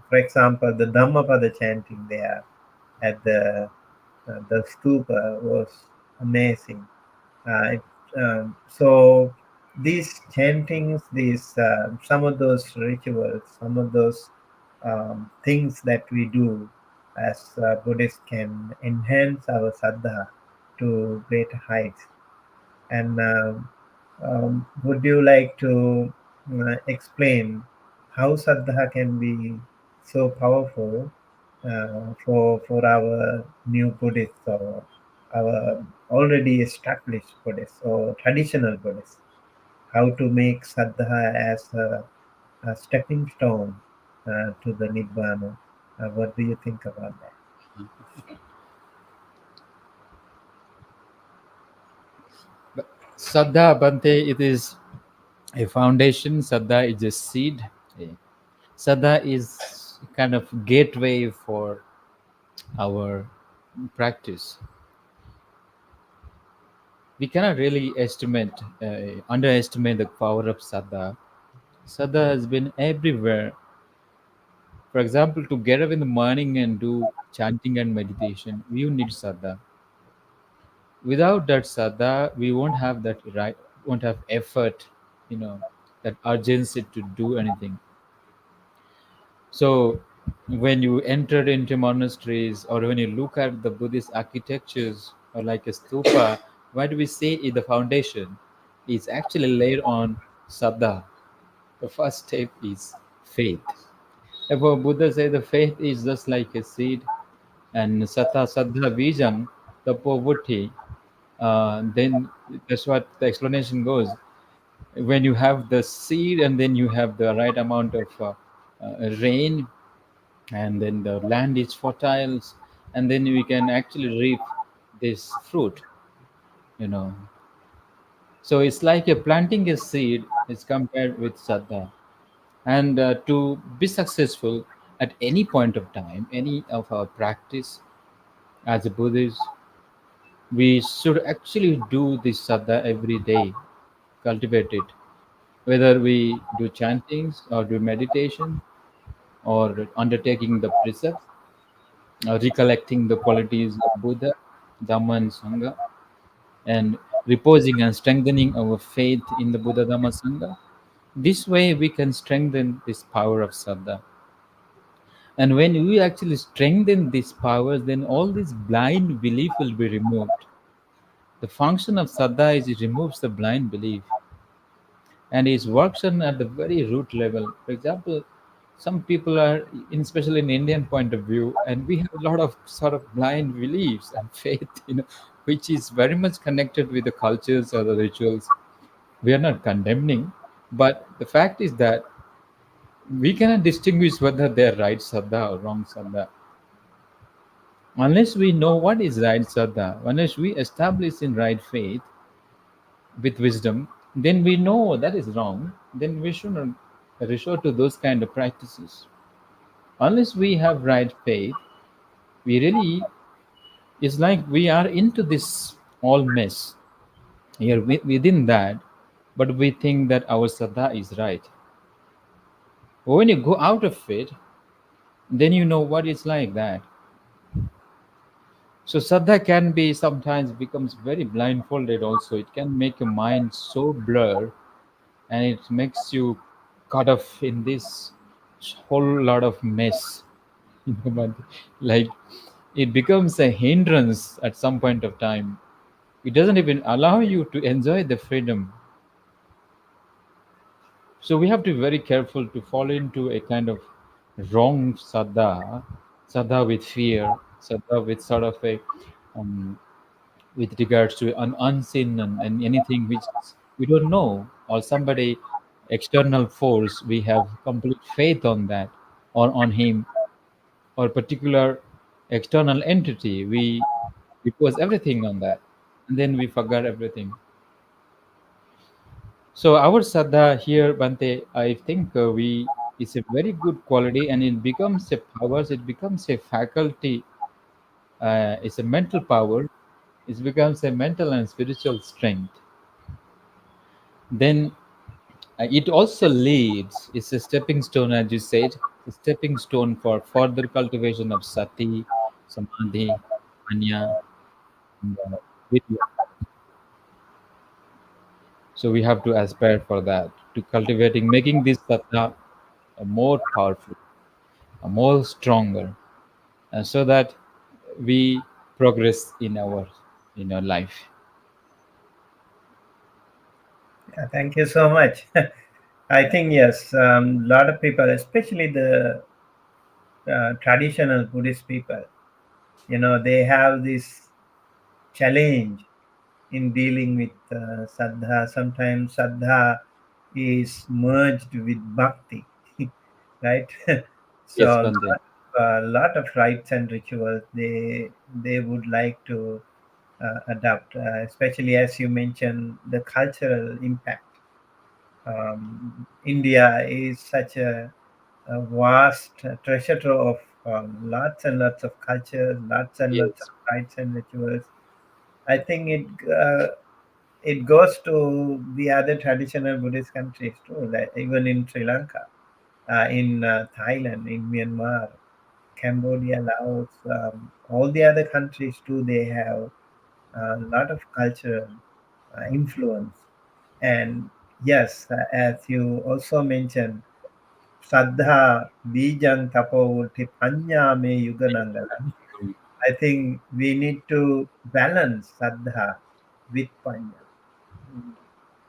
for example, the Dhammapada chanting there at the stupa was amazing. So these chantings, these some of those rituals, some of those things that we do as Buddhists can enhance our saddha to greater heights. And would you like to explain how saddha can be so powerful for our new Buddhists, or our already established Buddhists or traditional Buddhists? How to make saddha as a stepping stone to the Nibbana? What do you think about that? Saddha, Bante, it is a foundation. Saddha is a seed. Eh, Saddha is kind of gateway for our practice. We cannot really underestimate the power of Saddha. Saddha has been everywhere. For example, to get up in the morning and do chanting and meditation, you need Saddha. Without that Saddha, we won't have that right, won't have effort, that urgency to do anything. So when you enter into monasteries, or when you look at the Buddhist architectures, or like a stupa, what do we say is the foundation? It's actually laid on Saddha. The first step is faith. Therefore, Buddha said the faith is just like a seed, and Sattva Saddha Vijam, the poverty. Then that's what the explanation goes. When you have the seed, and then you have the right amount of rain, and then the land is fertile, and then we can actually reap this fruit. You know, so it's like a planting a seed is compared with Saddha. And to be successful at any point of time, any of our practice as a Buddhist, we should actually do this Saddha every day, cultivate it. Whether we do chantings or do meditation, or undertaking the precepts, recollecting the qualities of Buddha, Dhamma, and Sangha, and reposing and strengthening our faith in the Buddha, Dhamma, Sangha. This way, we can strengthen this power of Saddha. And when we actually strengthen these powers, then all this blind belief will be removed. The function of Saddha is it removes the blind belief, and it works on at the very root level. For example, some people are, especially in Indian point of view, and we have a lot of sort of blind beliefs and faith, which is very much connected with the cultures or the rituals. We are not condemning, but the fact is that we cannot distinguish whether they are right Saddha or wrong Saddha. Unless we know what is right Saddha, unless we establish in right faith with wisdom, then we know that is wrong, then we should not resort to those kind of practices. Unless we have right faith, we really, it's like we are into this all mess here within that, but we think that our Saddha is right. But when you go out of it, then you know what it's like that. So Saddha can be sometimes becomes very blindfolded also. It can make your mind so blur, and it makes you caught up in this whole lot of mess. But like it becomes a hindrance at some point of time. It doesn't even allow you to enjoy the freedom. So we have to be very careful to fall into a kind of wrong saddha with fear, saddha with sort of a um, with regards to an unseen and anything which we don't know, or somebody external force we have complete faith on that, or on him, or particular external entity we repose everything on that, and then we forgot everything. So our Saddha here, Bante, I think we is a very good quality, and it becomes a power. It becomes a faculty. It's a mental power. It becomes a mental and spiritual strength. Then it also leads. It's a stepping stone, as you said, a stepping stone for further cultivation of sati, samadhi, anya, and vidya. So we have to aspire for that, to cultivating, making this sattva more powerful, more stronger, and so that we progress in our life. Yeah, thank you so much. I think yes, a lot of people, especially the traditional Buddhist people, they have this challenge in dealing with Saddha. Sometimes Saddha is merged with Bhakti, right? Yes, So Bande. a lot of rites and rituals they would like to adopt, especially as you mentioned, the cultural impact. India is such a vast treasure trove of lots and lots of cultures, lots and lots of Yes, rites and rituals. I think it goes to the other traditional Buddhist countries too, like even in Sri Lanka, in Thailand, in Myanmar, Cambodia, Laos, all the other countries too. They have a lot of cultural influence. And yes, as you also mentioned, Saddha Bijang Tapavurti Panya Me Yuganangalam. I think we need to balance Saddha with Panya.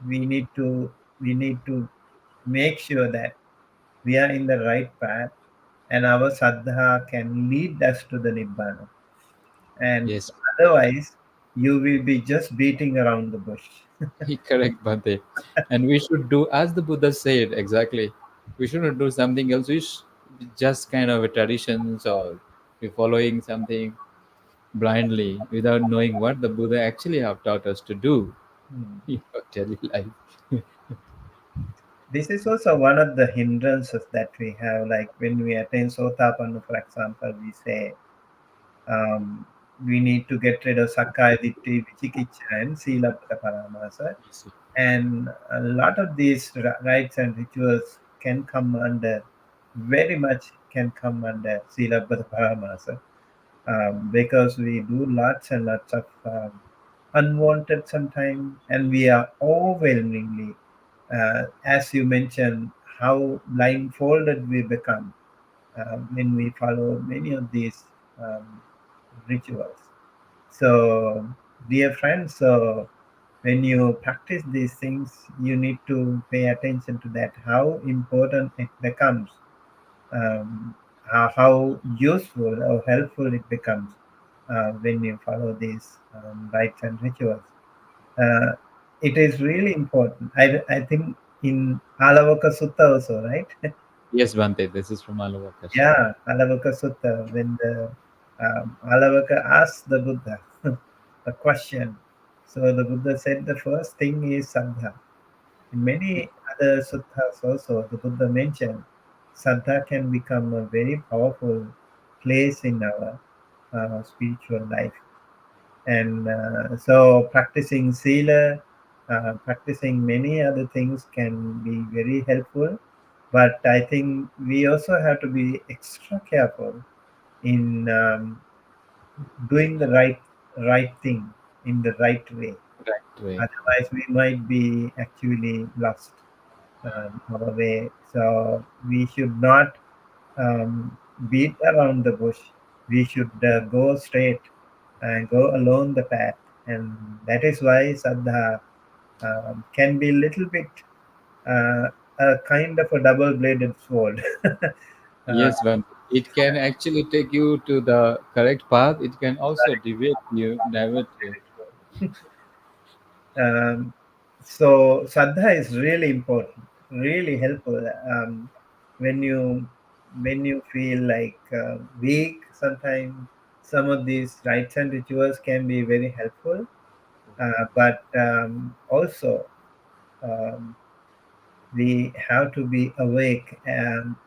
We need to make sure that we are in the right path and our Saddha can lead us to the Nibbana. And yes, otherwise, you will be just beating around the bush. correct, Bante. And we should do as the Buddha said exactly. We shouldn't do something else. We just kind of a traditions, or we following something blindly without knowing what the Buddha actually have taught us to do. Hmm. Daily life. This is also one of the hindrances that we have. Like when we attain Sotapanna, for example, we say um, we need to get rid of Sakkaya Ditthi, Vichikicha, and Silabbata Paramasa. Yes, And a lot of these rites and rituals can come under very much can come under Sila Paramasa, because we do lots and lots of unwanted sometimes, and we are overwhelmingly, as you mentioned, how blindfolded we become when we follow many of these um, rituals. So, dear friends, so when you practice these things, you need to pay attention to that, how important it becomes, how useful or helpful it becomes when you follow these rites and rituals. Uh, it is really important. I think in Alavaka Sutta also, right? Yes, Bante, this is from Alavakasha. Yeah, Alavaka Sutta, when the Alavaka asked the Buddha a question. So the Buddha said the first thing is Saddha. In many other suttas also, the Buddha mentioned Saddha can become a very powerful place in our spiritual life. And so practicing Sila, practicing many other things can be very helpful. But I think we also have to be extra careful in doing the right thing in the right way. Right way. Otherwise, we might be actually lost our way. So we should not beat around the bush. We should go straight and go along the path. And that is why Saddha can be a little bit uh, a kind of a double-bladed sword. Yes, Bante. It can actually take you to the correct path. It can also deviate you, divert you. Um, so Saddha is really important, really helpful. When you when you feel like weak, sometimes some of these rites and rituals can be very helpful. But also um, we have to be awake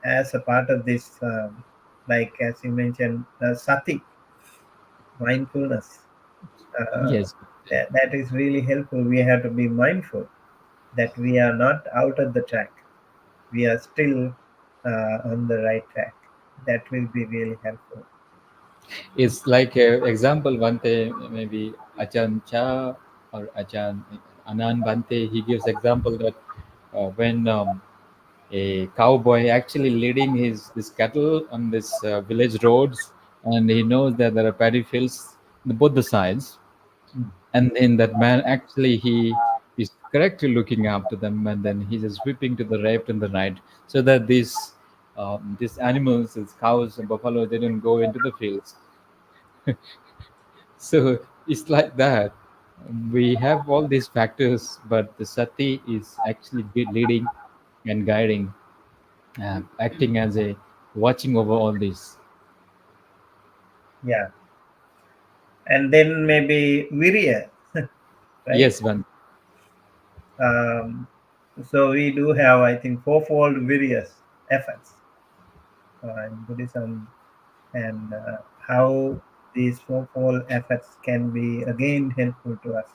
as a part of this, like as you mentioned, sati, mindfulness. Uh, Yes. that is really helpful. We have to be mindful that we are not out of the track. We are still on the right track. That will be really helpful. It's like a example, Bante, maybe Ajahn Chah or Ajahn Anand Bante, he gives example that when a cowboy actually leading his cattle on this village roads, and he knows that there are paddy fields on both the sides, and then that man actually he is correctly looking after them, and then he's just whipping to the left and the right, so that these animals, these cows and buffalo, they don't go into the fields. So it's like that. We have all these factors, but the sati is actually leading and guiding, acting as a watching over all this. Yeah. And then maybe virya, right? Yes, one. Um, so we do have, I think, fourfold viryas efforts in Buddhism, and how these fourfold efforts can be again helpful to us.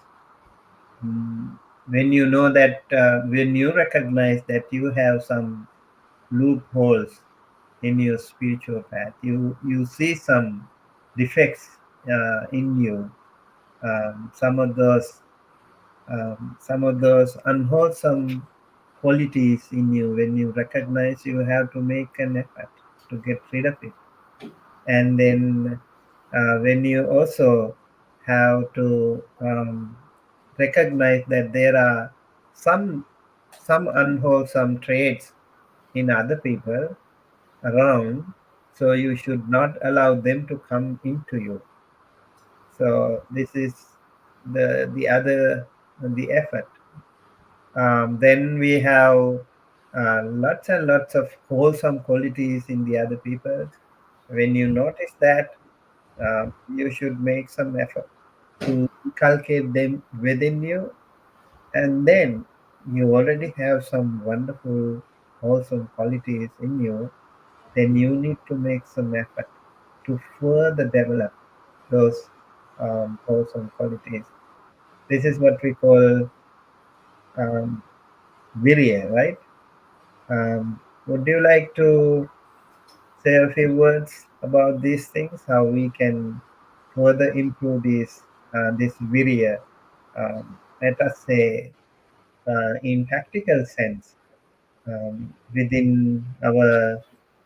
When you know that, when you recognize that you have some loopholes in your spiritual path, you see some defects in you, some of those unwholesome qualities in you. When you recognize, you have to make an effort to get rid of it. And then when you also have to recognize that there are some unwholesome traits in other people around, so you should not allow them to come into you. So this is the other, the effort. Then we have lots and lots of wholesome qualities in the other people. When you notice that, you should make some effort to inculcate them within you, and then you already have some wonderful wholesome qualities in you. Then you need to make some effort to further develop those wholesome qualities. This is what we call um, virya, right? Would you like to say a few words about these things, how we can further improve this virya, let us say, in practical sense, within our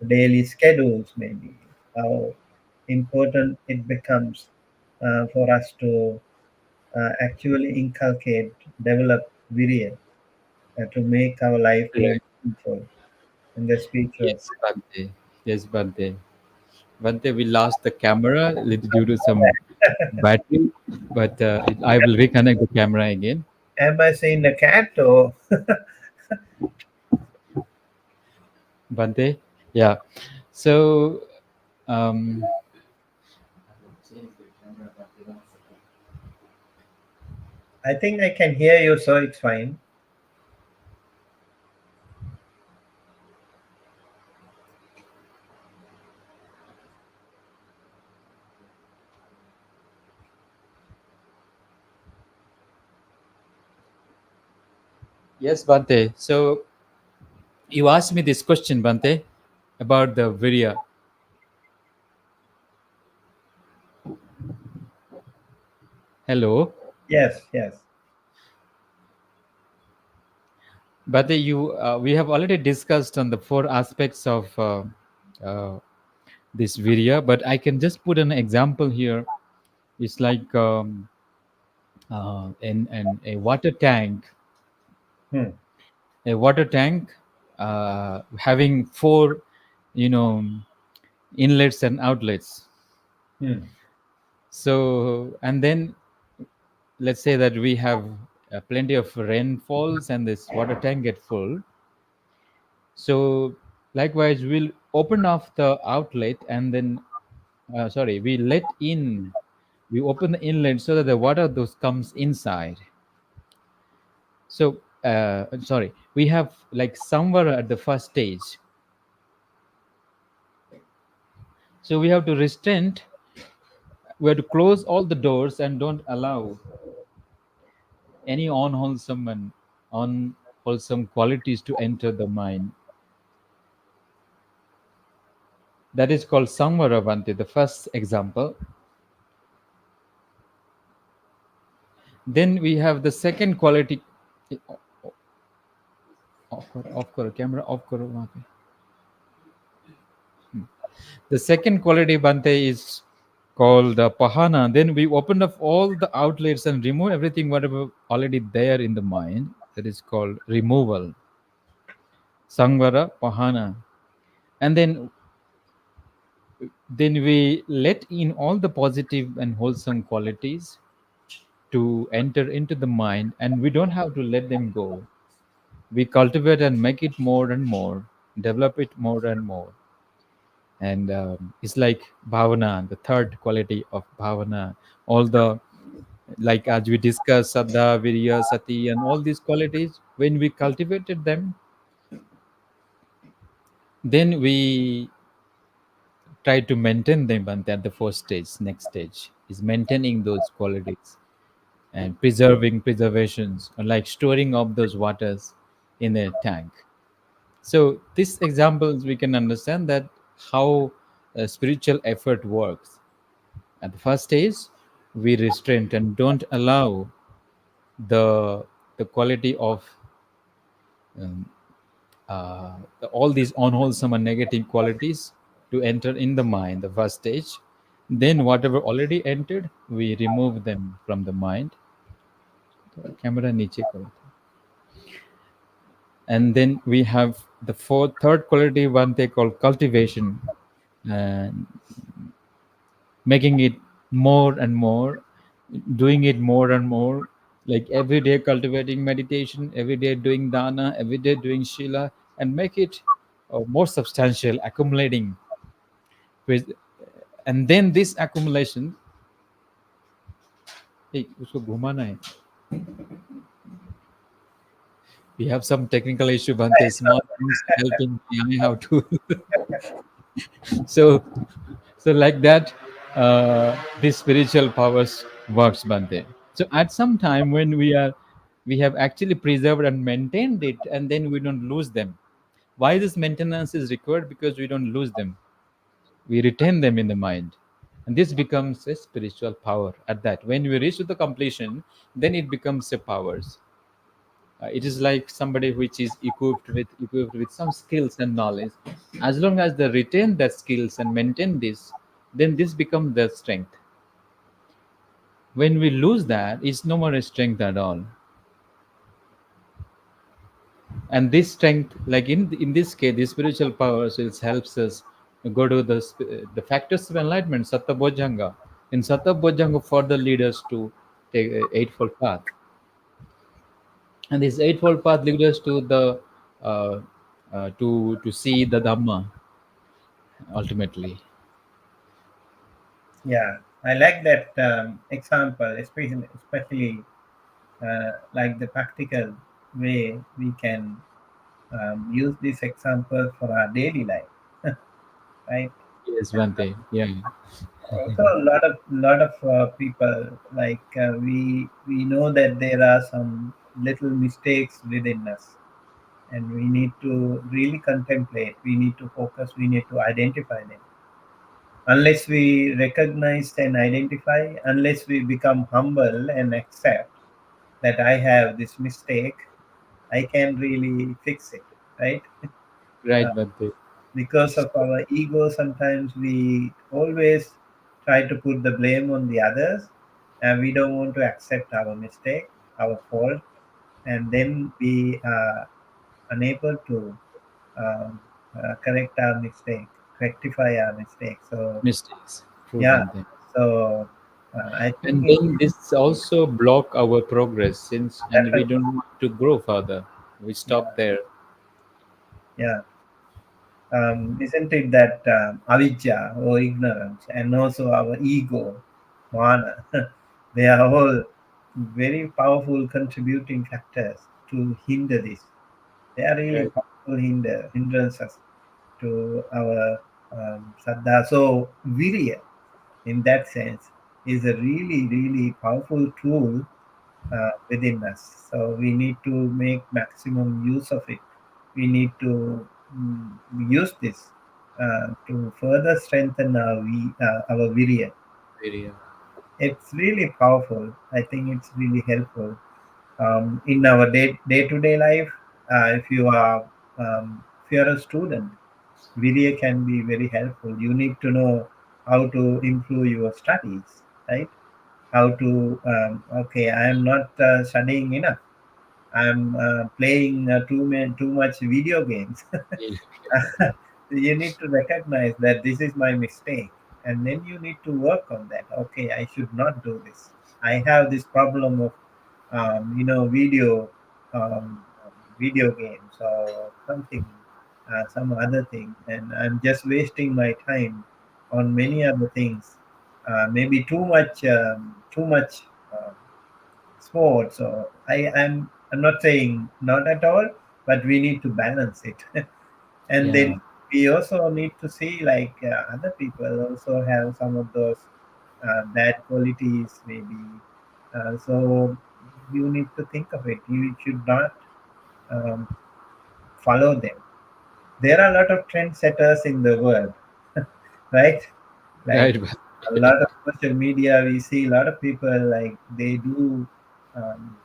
daily schedules, maybe how important it becomes for us to actually inculcate, develop virya to make our life more Right. meaningful in the spiritual. Yes, Bante. Yes, Bante. Bante, we lost the camera due to some battery, but I will reconnect the camera again. Am I saying the cat or Bante, yeah. So, um, I think I can hear you, so it's fine. yes, Bante. So, you asked me this question, Bante, about the virya. Hello, Yes, yes. Bante. We have already discussed on the four aspects of uh, this virya, but I can just put an example here. It's like in a water tank, Hmm. having four, you know, inlets and outlets. Hmm. So, and then let's say that we have plenty of rainfalls and this water tank get full. So likewise, we'll open off the outlet and then, we let in, we open the inlet so that the water those comes inside. So, we have like somewhere at the first stage. So we have to restrain, we have to close all the doors and don't allow any unwholesome and unwholesome qualities to enter the mind. That is called samvaravanti, the first example. Then we have the second quality. Off karo, camera off karo wahan pe. The second quality bante is called pahana. Then we open up all the outlets and remove everything whatever already there in the mind. That is called removal. Sangvara pahana. And then we let in all the positive and wholesome qualities to enter into the mind, and we don't have to let them go. We cultivate and make it more and more, develop it more and more. And it's like bhavana, the third quality of bhavana. All the, like as we discussed, saddha, virya, sati, and all these qualities, when we cultivated them, then we try to maintain them. And at the first stage, next stage is maintaining those qualities and preservations, or like storing of those waters in a tank. So these examples we can understand that how spiritual effort works. At the first stage, we restrain and don't allow the the quality of um, all these unwholesome and negative qualities to enter in the mind. The first stage. Then whatever already entered, we remove them from the mind. Camera niche karo. And then we have the third quality one they call cultivation, and making it more and more, doing it more and more, like every day cultivating meditation, every day doing dana, every day doing shila, and make it more substantial, accumulating with. And then this accumulation, hey, usko घुमाना है. We have some technical issue, Bante. Small things helping me how to. So like that, this spiritual powers works, Bante. So at some time when we have actually preserved and maintained it, and then we don't lose them. Why this maintenance is required? Because we don't lose them. We retain them in the mind. And this becomes a spiritual power at that. When we reach to the completion, then it becomes a powers. It is like somebody which is equipped with some skills and knowledge. As long as they retain that skills and maintain this, then this becomes their strength. When we lose that, it's no more a strength at all. And this strength, like in this case, the spiritual powers, it helps us go to the factors of enlightenment, satta bojjhanga. In satta bojjhanga, further lead us to take eightfold path. And this eightfold path leads us to the uh, to see the Dhamma ultimately. Yeah, I like that example, especially like the practical way we can use this example for our daily life, right? Yes, Bhante. Yeah. Also, a lot of people, like we know that there are some little mistakes within us, and we need to really contemplate. We need to focus. We need to identify them. Unless we recognize and identify, unless we become humble and accept that I have this mistake, I can really fix it, right? Right, Bhante. Because of our ego, sometimes we always try to put the blame on the others, and we don't want to accept our mistake, our fault, and then we are unable to um, correct our mistake, rectify our mistake. So Mistakes. True, yeah, Bhante. so I think And it then this also block our progress, since and we definitely, don't want to grow further. We stop yeah, there. yeah. Isn't it that avidya or ignorance and also our ego, mana, they are all very powerful contributing factors to hinder this. They are really Right. powerful hindrances to our saddha. So virya, in that sense, is a really, really powerful tool within us. So we need to make maximum use of it. We need to use this to further strengthen our virya. Very, It's really powerful. I think it's really helpful in our day to day life. If you are if you are a student, virya can be very helpful. You need to know how to improve your studies, right? How to okay, I am not studying enough. I'm playing too much video games. very. You need to recognize that this is my mistake, and then you need to work on that. Okay, I should not do this. I have this problem of video video games or something, some other thing, and I'm just wasting my time on many other things. Maybe too much. Sports. So I'm not saying not at all, but we need to balance it. And Yeah. then we also need to see, like other people also have some of those bad qualities maybe. So you need to think of it. You should not um, follow them. There are a lot of trendsetters in the world, right? Like Right. a lot of social media, we see a lot of people, like they do um,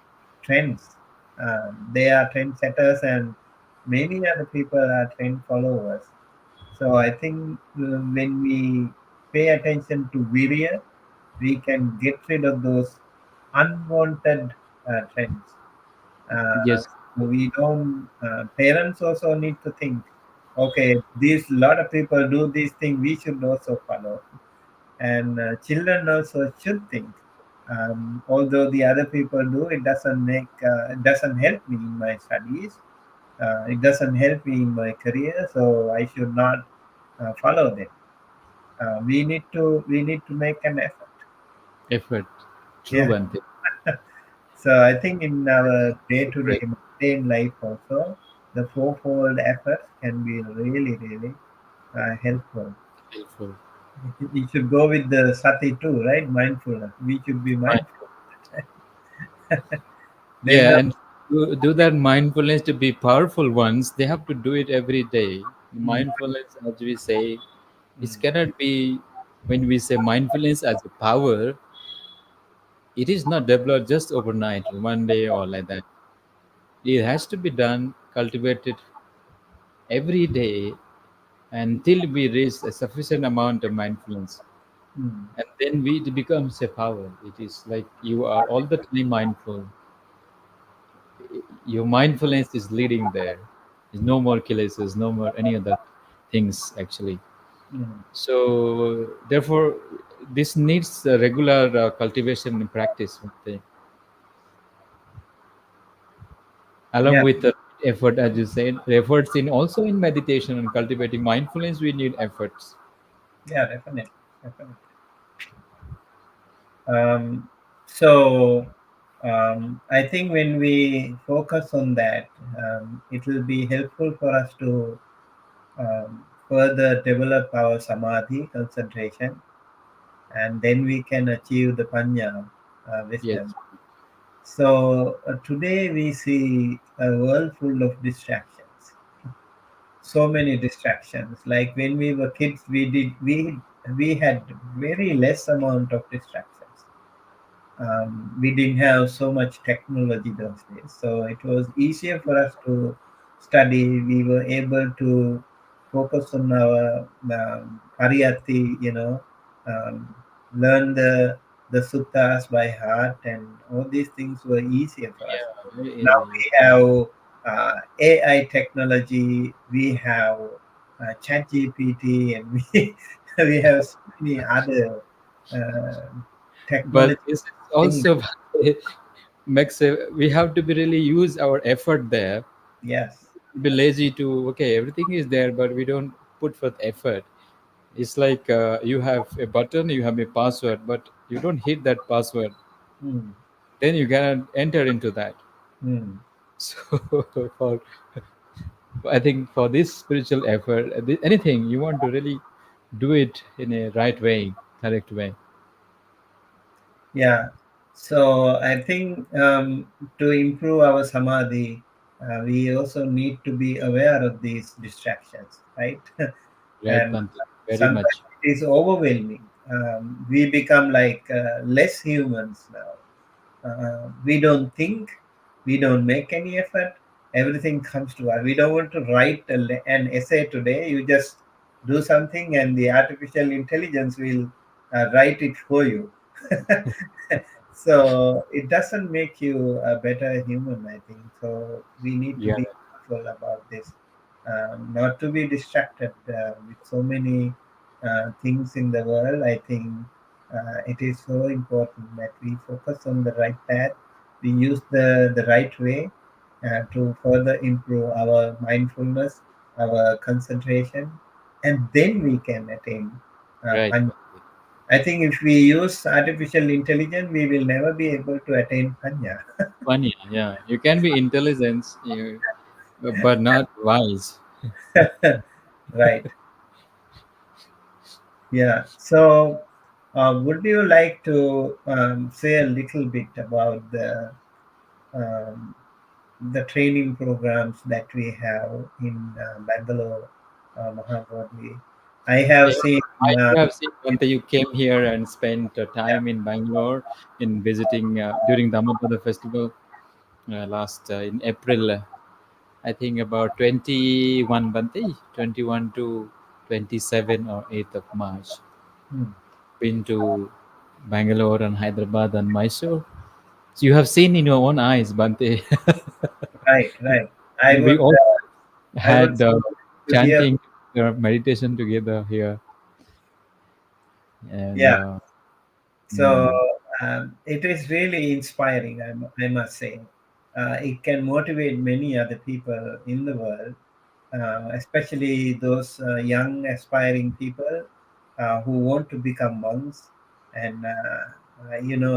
trends. They are trendsetters, and many other people are trend followers. So I think when we pay attention to virya, we can get rid of those unwanted trends. uh, Yes. we don't parents also need to think, okay, these lot of people do this thing, we should also follow. And children also should think, although the other people do, it doesn't help me in my studies, it doesn't help me in my career, so I should not follow them. We need to make an effort. Effort. True, Yeah. Bhante. So I think in our day-to-day Great. mundane life also, the fourfold efforts can be really, really helpful. Helpful. You should go with the sati too, right? Mindfulness. We should be Mind. mindful. Then Yeah, and do that mindfulness to be powerful ones, they have to do it every day. mm, Mindfulness, as we say, It cannot be, when we say mindfulness as a power, it is not developed just overnight, one day or like that. It has to be done, cultivated every day until we reach a sufficient amount of mindfulness. And then it becomes a power. It is like you are all the time mindful. Your mindfulness is leading there. There's no more kilesas, no more any other things actually. So therefore, this needs a regular cultivation and practice. Along Yeah, with the effort, as you said, efforts in also in meditation and cultivating mindfulness, we need efforts. yeah, definitely, definitely. So I think when we focus on that, it will be helpful for us to further develop our samadhi concentration, and then we can achieve the panya Yes, wisdom. So today we see a world full of distractions. So many distractions. Like when we were kids, we had very less amount of distractions. We didn't have so much technology those days, so it was easier for us to study. We were able to focus on our pariyatti, um, learn the suttas by heart, and all these things were easier for us. yeah, very Now easy. we have AI technology, we have ChatGPT, and we we have so many other uh, But technology this is things. also makes we have to be really use our effort there. Yes. Be lazy to, okay, everything is there, but we don't put forth effort. It's like you have a button, you have a password, but you don't hit that password, Hmm. then you cannot enter into that. Hmm. So for, I think for this spiritual effort, anything you want to really do it in a right way, correct way. Yeah. So I think to improve our samadhi, we also need to be aware of these distractions, right? Right, And Bhante, very sometimes much. it is overwhelming. We become like less humans now. We don't think, we don't make any effort, everything comes to us. We don't want to write an essay today. You just do something and the artificial intelligence will write it for you. So it doesn't make you a better human, I think. So we need to Yeah, be careful about this, not to be distracted with so many things in the world. I think it is so important that we focus on the right path. We use the right way to further improve our mindfulness, our concentration, and then we can attain right. panya. I think if we use artificial intelligence, we will never be able to attain panya. Funny, yeah. You can be intelligent, but not wise. Right. Yeah. So, would you like to say a little bit about um, the training programs that we have in Bangalore, Maha Bodhi? I have Yeah, seen. I have seen Bhante, you came here and spent Yeah. time in Bangalore in visiting during Dhamma festival last in April. I think about 21 Bhante, 21 to 27 or 8th of March. Hmm. Been to Bangalore and Hyderabad and Mysore. So you have seen in your own eyes, Bhante. Right. Right. I We would. all I would had to hear. chanting, meditation together here, and Yeah. So mm, it is really inspiring, I must say. It can motivate many other people in the world, especially those young aspiring people who want to become monks. And,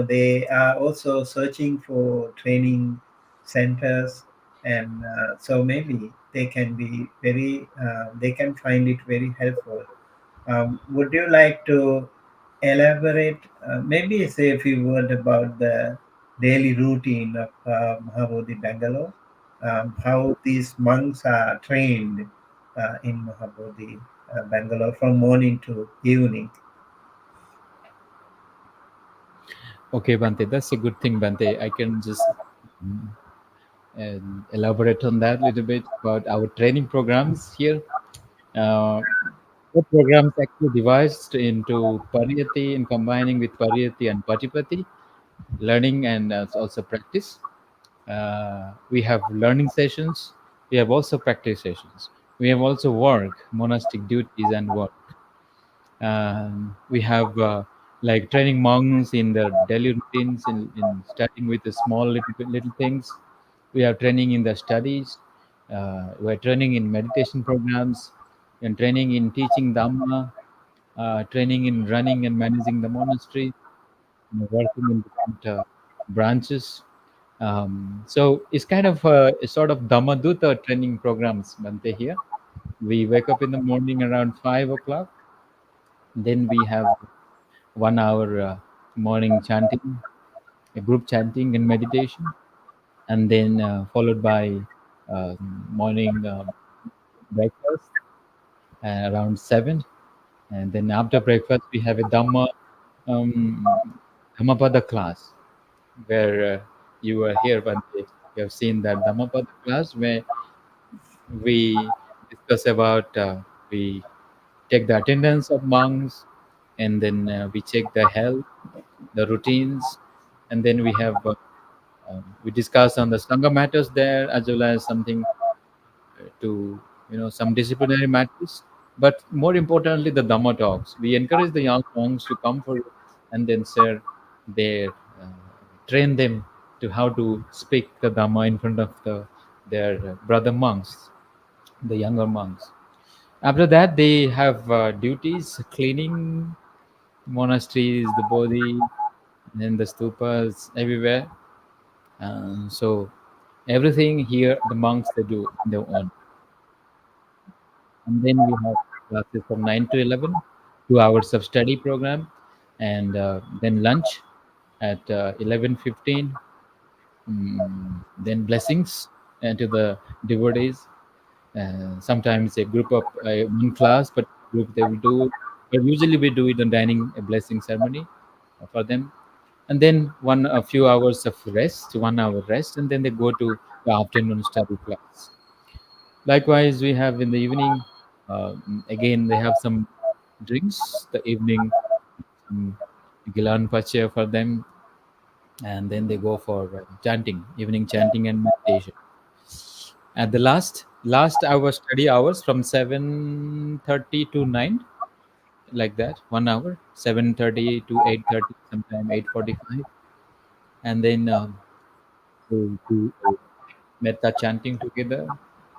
they are also searching for training centers. And so maybe they can be they can find it very helpful. Would you like to elaborate, maybe say a few words about the daily routine of Mahabodhi Bangalore, how these monks are trained? in Maha Bodhi, Bangalore, from morning to evening. Okay, Bante, that's a good thing, Bante. I can just mm, elaborate on that a little bit about our training programs here. Uh, the programs actually divided into Pariyati and combining with Pariyati and Patipati, learning and also practice. We have learning sessions. We have also practice sessions. We have also work, monastic duties and work. We have like training monks in their daily routines in starting with the small little things. We have training in the studies. We're training in meditation programs and training in teaching Dhamma, training in running and managing the monastery, working in different branches. So it's kind of a sort of Dhammaduta training programs, Bante, here. We wake up in the morning around 5 o'clock. Then we have 1 hour morning chanting, a group chanting and meditation, and then followed by morning breakfast around 7. And then after breakfast, we have a Dhammapada class where you were here one day. You have seen that Dhammapada class where we discuss about, we take the attendance of monks, and then we check the health, the routines, and then we discuss on the Sangha matters there, as well as something to some disciplinary matters. But more importantly, the Dhamma talks. We encourage the young monks to come for and then share their train them to how to speak the Dhamma in front of their brother monks, the younger monks. After that, they have duties cleaning monasteries, the Bodhi, and then the stupas everywhere. So everything here, the monks they do on their own. And then we have classes from 9 to 11, 2 hours of study program, and then lunch at 11:15. Then blessings to the devotees. Sometimes a group of one class, but group they will do. But usually we do it on dining a blessing ceremony for them, and then a few hours of rest, 1 hour rest, and then they go to the afternoon study class. Likewise, we have in the evening, again, they have some drinks, the evening, some Gilan Pacha for them, and then they go for chanting, evening chanting and meditation. At the last hour study hours from 7:30 to 9, like that, 1 hour, 7:30 to 8:30, sometime 8:45, and then they do a metta chanting together.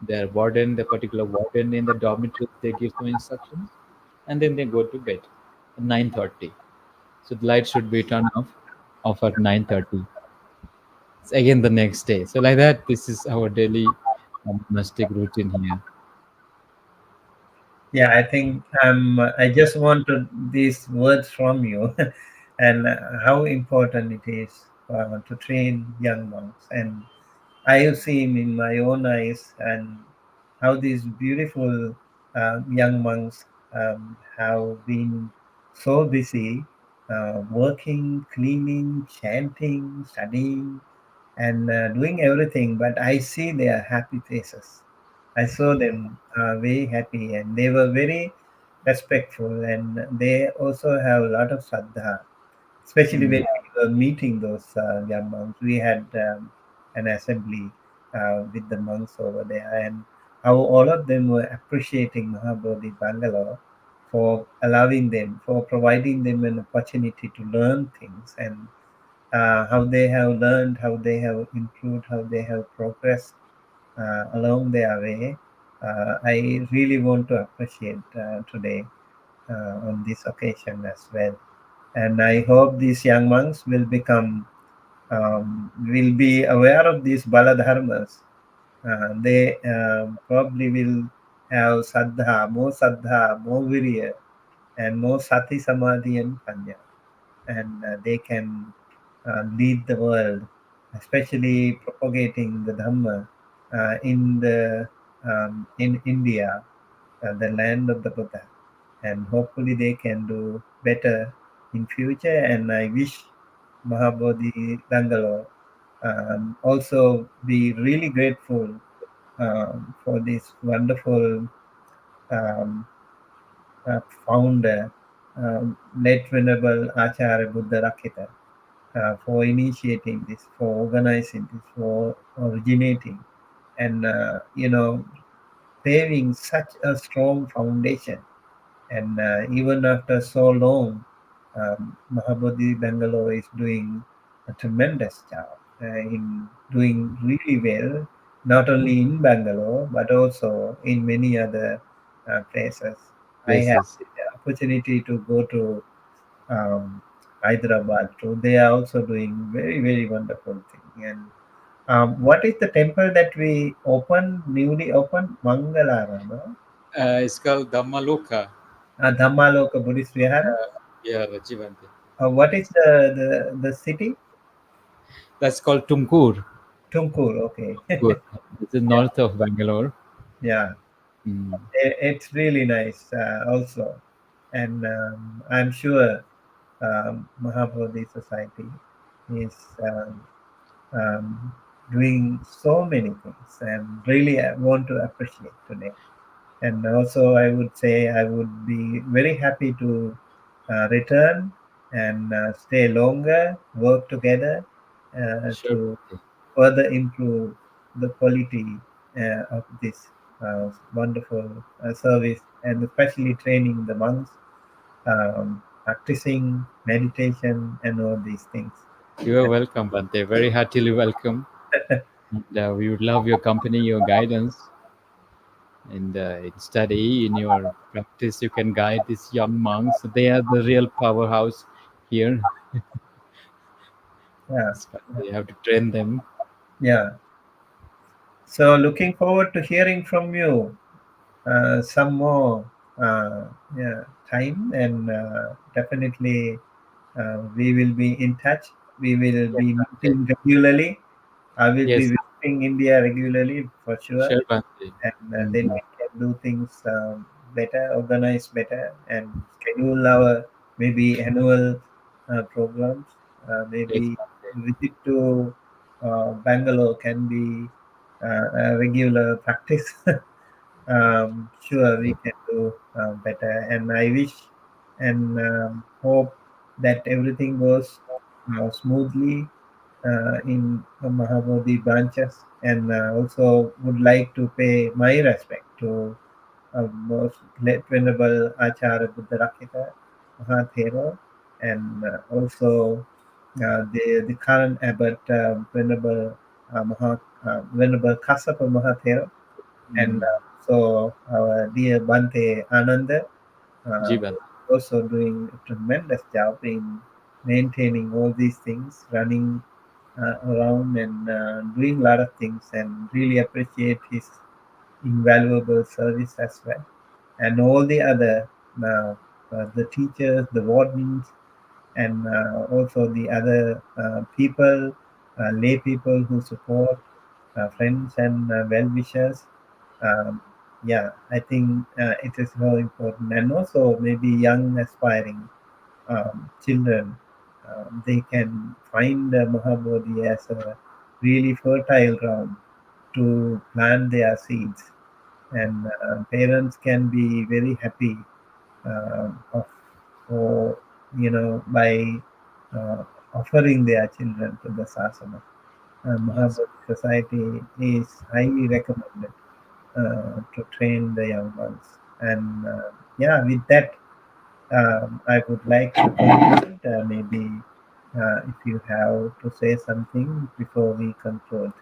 Their warden, the particular warden in the dormitory, they give some instructions, and then they go to bed at 9:30. So the light should be turned off at 9:30. It's again the next day. So like that, this is our daily monastic routine here. Yeah, I think I just wanted these words from you, and how important it is to train young monks. And I have seen in my own eyes and how these beautiful young monks have been so busy working, cleaning, chanting, studying, and doing everything. But I see their happy faces. I saw them very happy, and they were very respectful, and they also have a lot of saddha, especially Mm. when we were meeting those young monks. We had an assembly with the monks over there, and how all of them were appreciating Mahabodhi Bangalore for allowing them, for providing them an opportunity to learn things, and how they have learned, how they have improved, how they have progressed along their way. I really want to appreciate today on this occasion as well. And I hope these young monks will be aware of these Bala dharmas. They probably will have saddha, more virya, and more sati, samadhi, and panya, and they can lead the world, especially propagating the Dhamma in India. the land of the Buddha, and hopefully they can do better in future. And I wish Maha Bodhi Bangalore also be really grateful for this wonderful um, founder, late Venerable Acharya Buddhadatta, for initiating this, for organizing this, for originating, and paving such a strong foundation. And even after so long, Mahabodhi Bangalore is doing a tremendous job in doing really well, not only in Bangalore but also in many other places. I had Places. the opportunity to go to Hyderabad too. They are also doing very, very wonderful thing. And what is the temple that we opened, newly opened? Mangalara, no? It's called Dhammaloka. Dhammaloka Buddhist Vihara. Yeah, Rajivante. What is the city? That's called Tumkur. Tumkur. Okay. Tumkur. It's in Yeah, north of Bangalore. yeah. Mm. It's really nice also, and I'm sure Maha Bodhi Society is um, doing so many things, and really I want to appreciate today. And also, I would say I would be very happy to return and stay longer, work together Sure, to Bhante. further improve the quality of this wonderful service, and especially training the monks, practicing meditation, and all these things. You are welcome, Bhante. Very heartily welcome. And, we would love your company, your guidance, and in study, in your practice, you can guide these young monks. They are the real powerhouse here. Yeah, But you have to train them. yeah. So looking forward to hearing from you some more yeah, time, and definitely we will be in touch. We will Yes, be Bhante. meeting regularly. I will be Yes, visiting India regularly for sure, sure, Bhante. and then Mm. we can do things better, organize better, and schedule our maybe annual programs. Yes, Maybe Bhante. visit to Bangalore can be a regular practice. Sure, we can do better, and I wish and hope that everything goes smoothly in Mahabodhi branches, and also would like to pay my respect to most late Venerable Acharya Buddhadatta Mahathero, and also the current abbot Venerable Kassapa Mahathero, and Mm. so our dear Bante Ananda, Ji, who Bhante. is also doing a tremendous job in maintaining all these things, running around and doing a lot of things, and really appreciate his invaluable service as well. And all the other, uh, the teachers, the wardens, and also the other people, lay people who support, friends and well-wishers. Um, yeah, I think it is very important. And also maybe young aspiring children, they can find Mahabodhi as a really fertile ground to plant their seeds. And parents can be very happy of, for, by uh, offering their children to the sasana. Yes. Mahabodhi Society is highly recommended to train the young ones. And yeah, with that, I would like to conclude. Maybe if you have to say something before we conclude,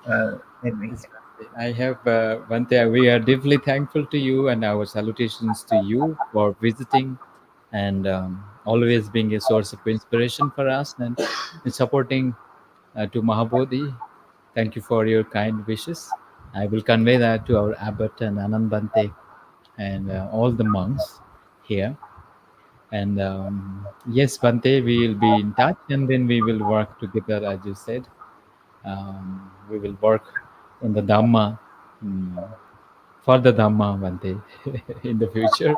then we Yes, can. Bhante. I have one thing. We are deeply thankful to you and our salutations to you for visiting and always being a source of inspiration for us and in supporting to Mahabodhi. Thank you for your kind wishes. I will convey that to our abbot and Anand Bante and all the monks here. And yes, Bante, we will be in touch and then we will work together, as you said. We will work in the Dhamma mm, for the Dhamma Bante in the future,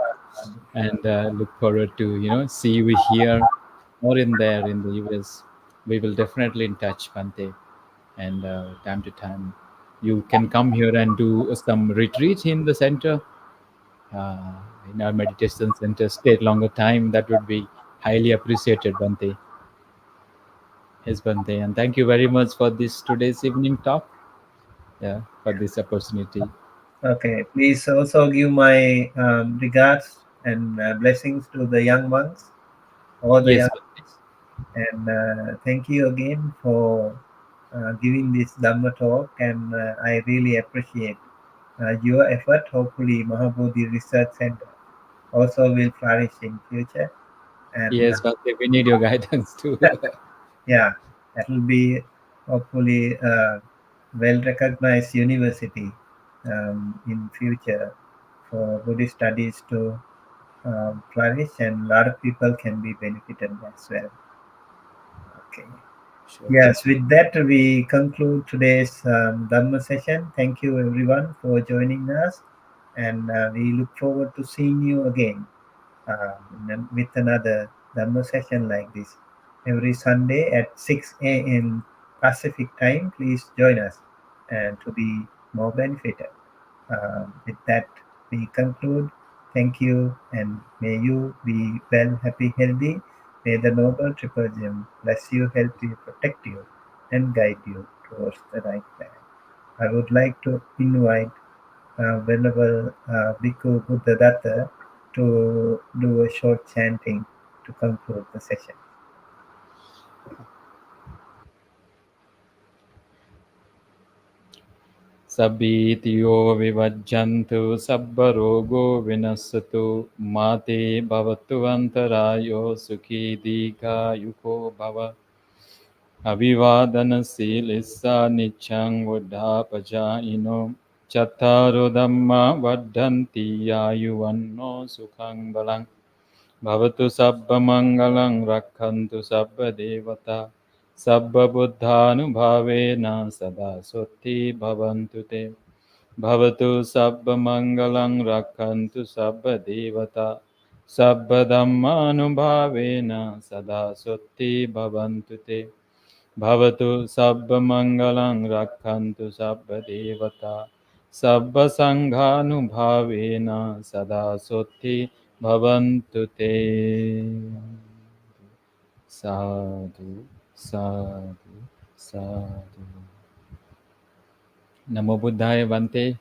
and look forward to see you here or in there in the US. We will definitely in touch, Bante, and time to time you can come here and do some retreat in the center, uh, in our meditation center. Stay longer time. That would be highly appreciated, Bante. Yes, Bante, and thank you very much for this today's evening talk. Yeah, for this opportunity. Okay, please also give my regards and blessings to the young ones, all the Yes, young Bante. ones, and thank you again for giving this Dhamma talk. And I really appreciate your effort. Hopefully, Maha Bodhi Research Center also will flourish in future. And Yes, Bante, we need your guidance too. yeah, that will be hopefully a well-recognized university in future for Buddhist studies to flourish, and a lot of people can be benefited as well. Okay. Sure. Yes, with that we conclude today's Dhamma session. Thank you everyone for joining us, and we look forward to seeing you again with another Dhamma session like this every Sunday at 6 a.m. Pacific time. Please join us and to be more benefited. With that, we conclude. Thank you, and may you be well, happy, healthy. May the Noble Triple Gem bless you, help you, protect you, and guide you towards the right path. I would like to invite Venerable Bhikkhu Buddhadatta to do a short chanting to conclude the session. Sabbitiyo vivajjantu sabbarogo vinasatu mate bhavatu antarayo sukhi dika yuko bhava Abhivadana silissa nichang buddhapajaino chattaro dhamma vaddhanti ayuvanno sukhang balang Bhavatu sabba mangalang rakhantu sabba devata sabba buddhanubhavena sada sotti bhavantu te Bhavatu sabba mangalang rakhantu sabba devata sabba dhammanubhavena sada sotti bhavantu te Bhavatu sabba mangalang rakhantu sabba devata sabba sanghanubhavena sada sotti bhavantu te. Sadhu, sadhu, sadhu. Namo Buddhaya Bante.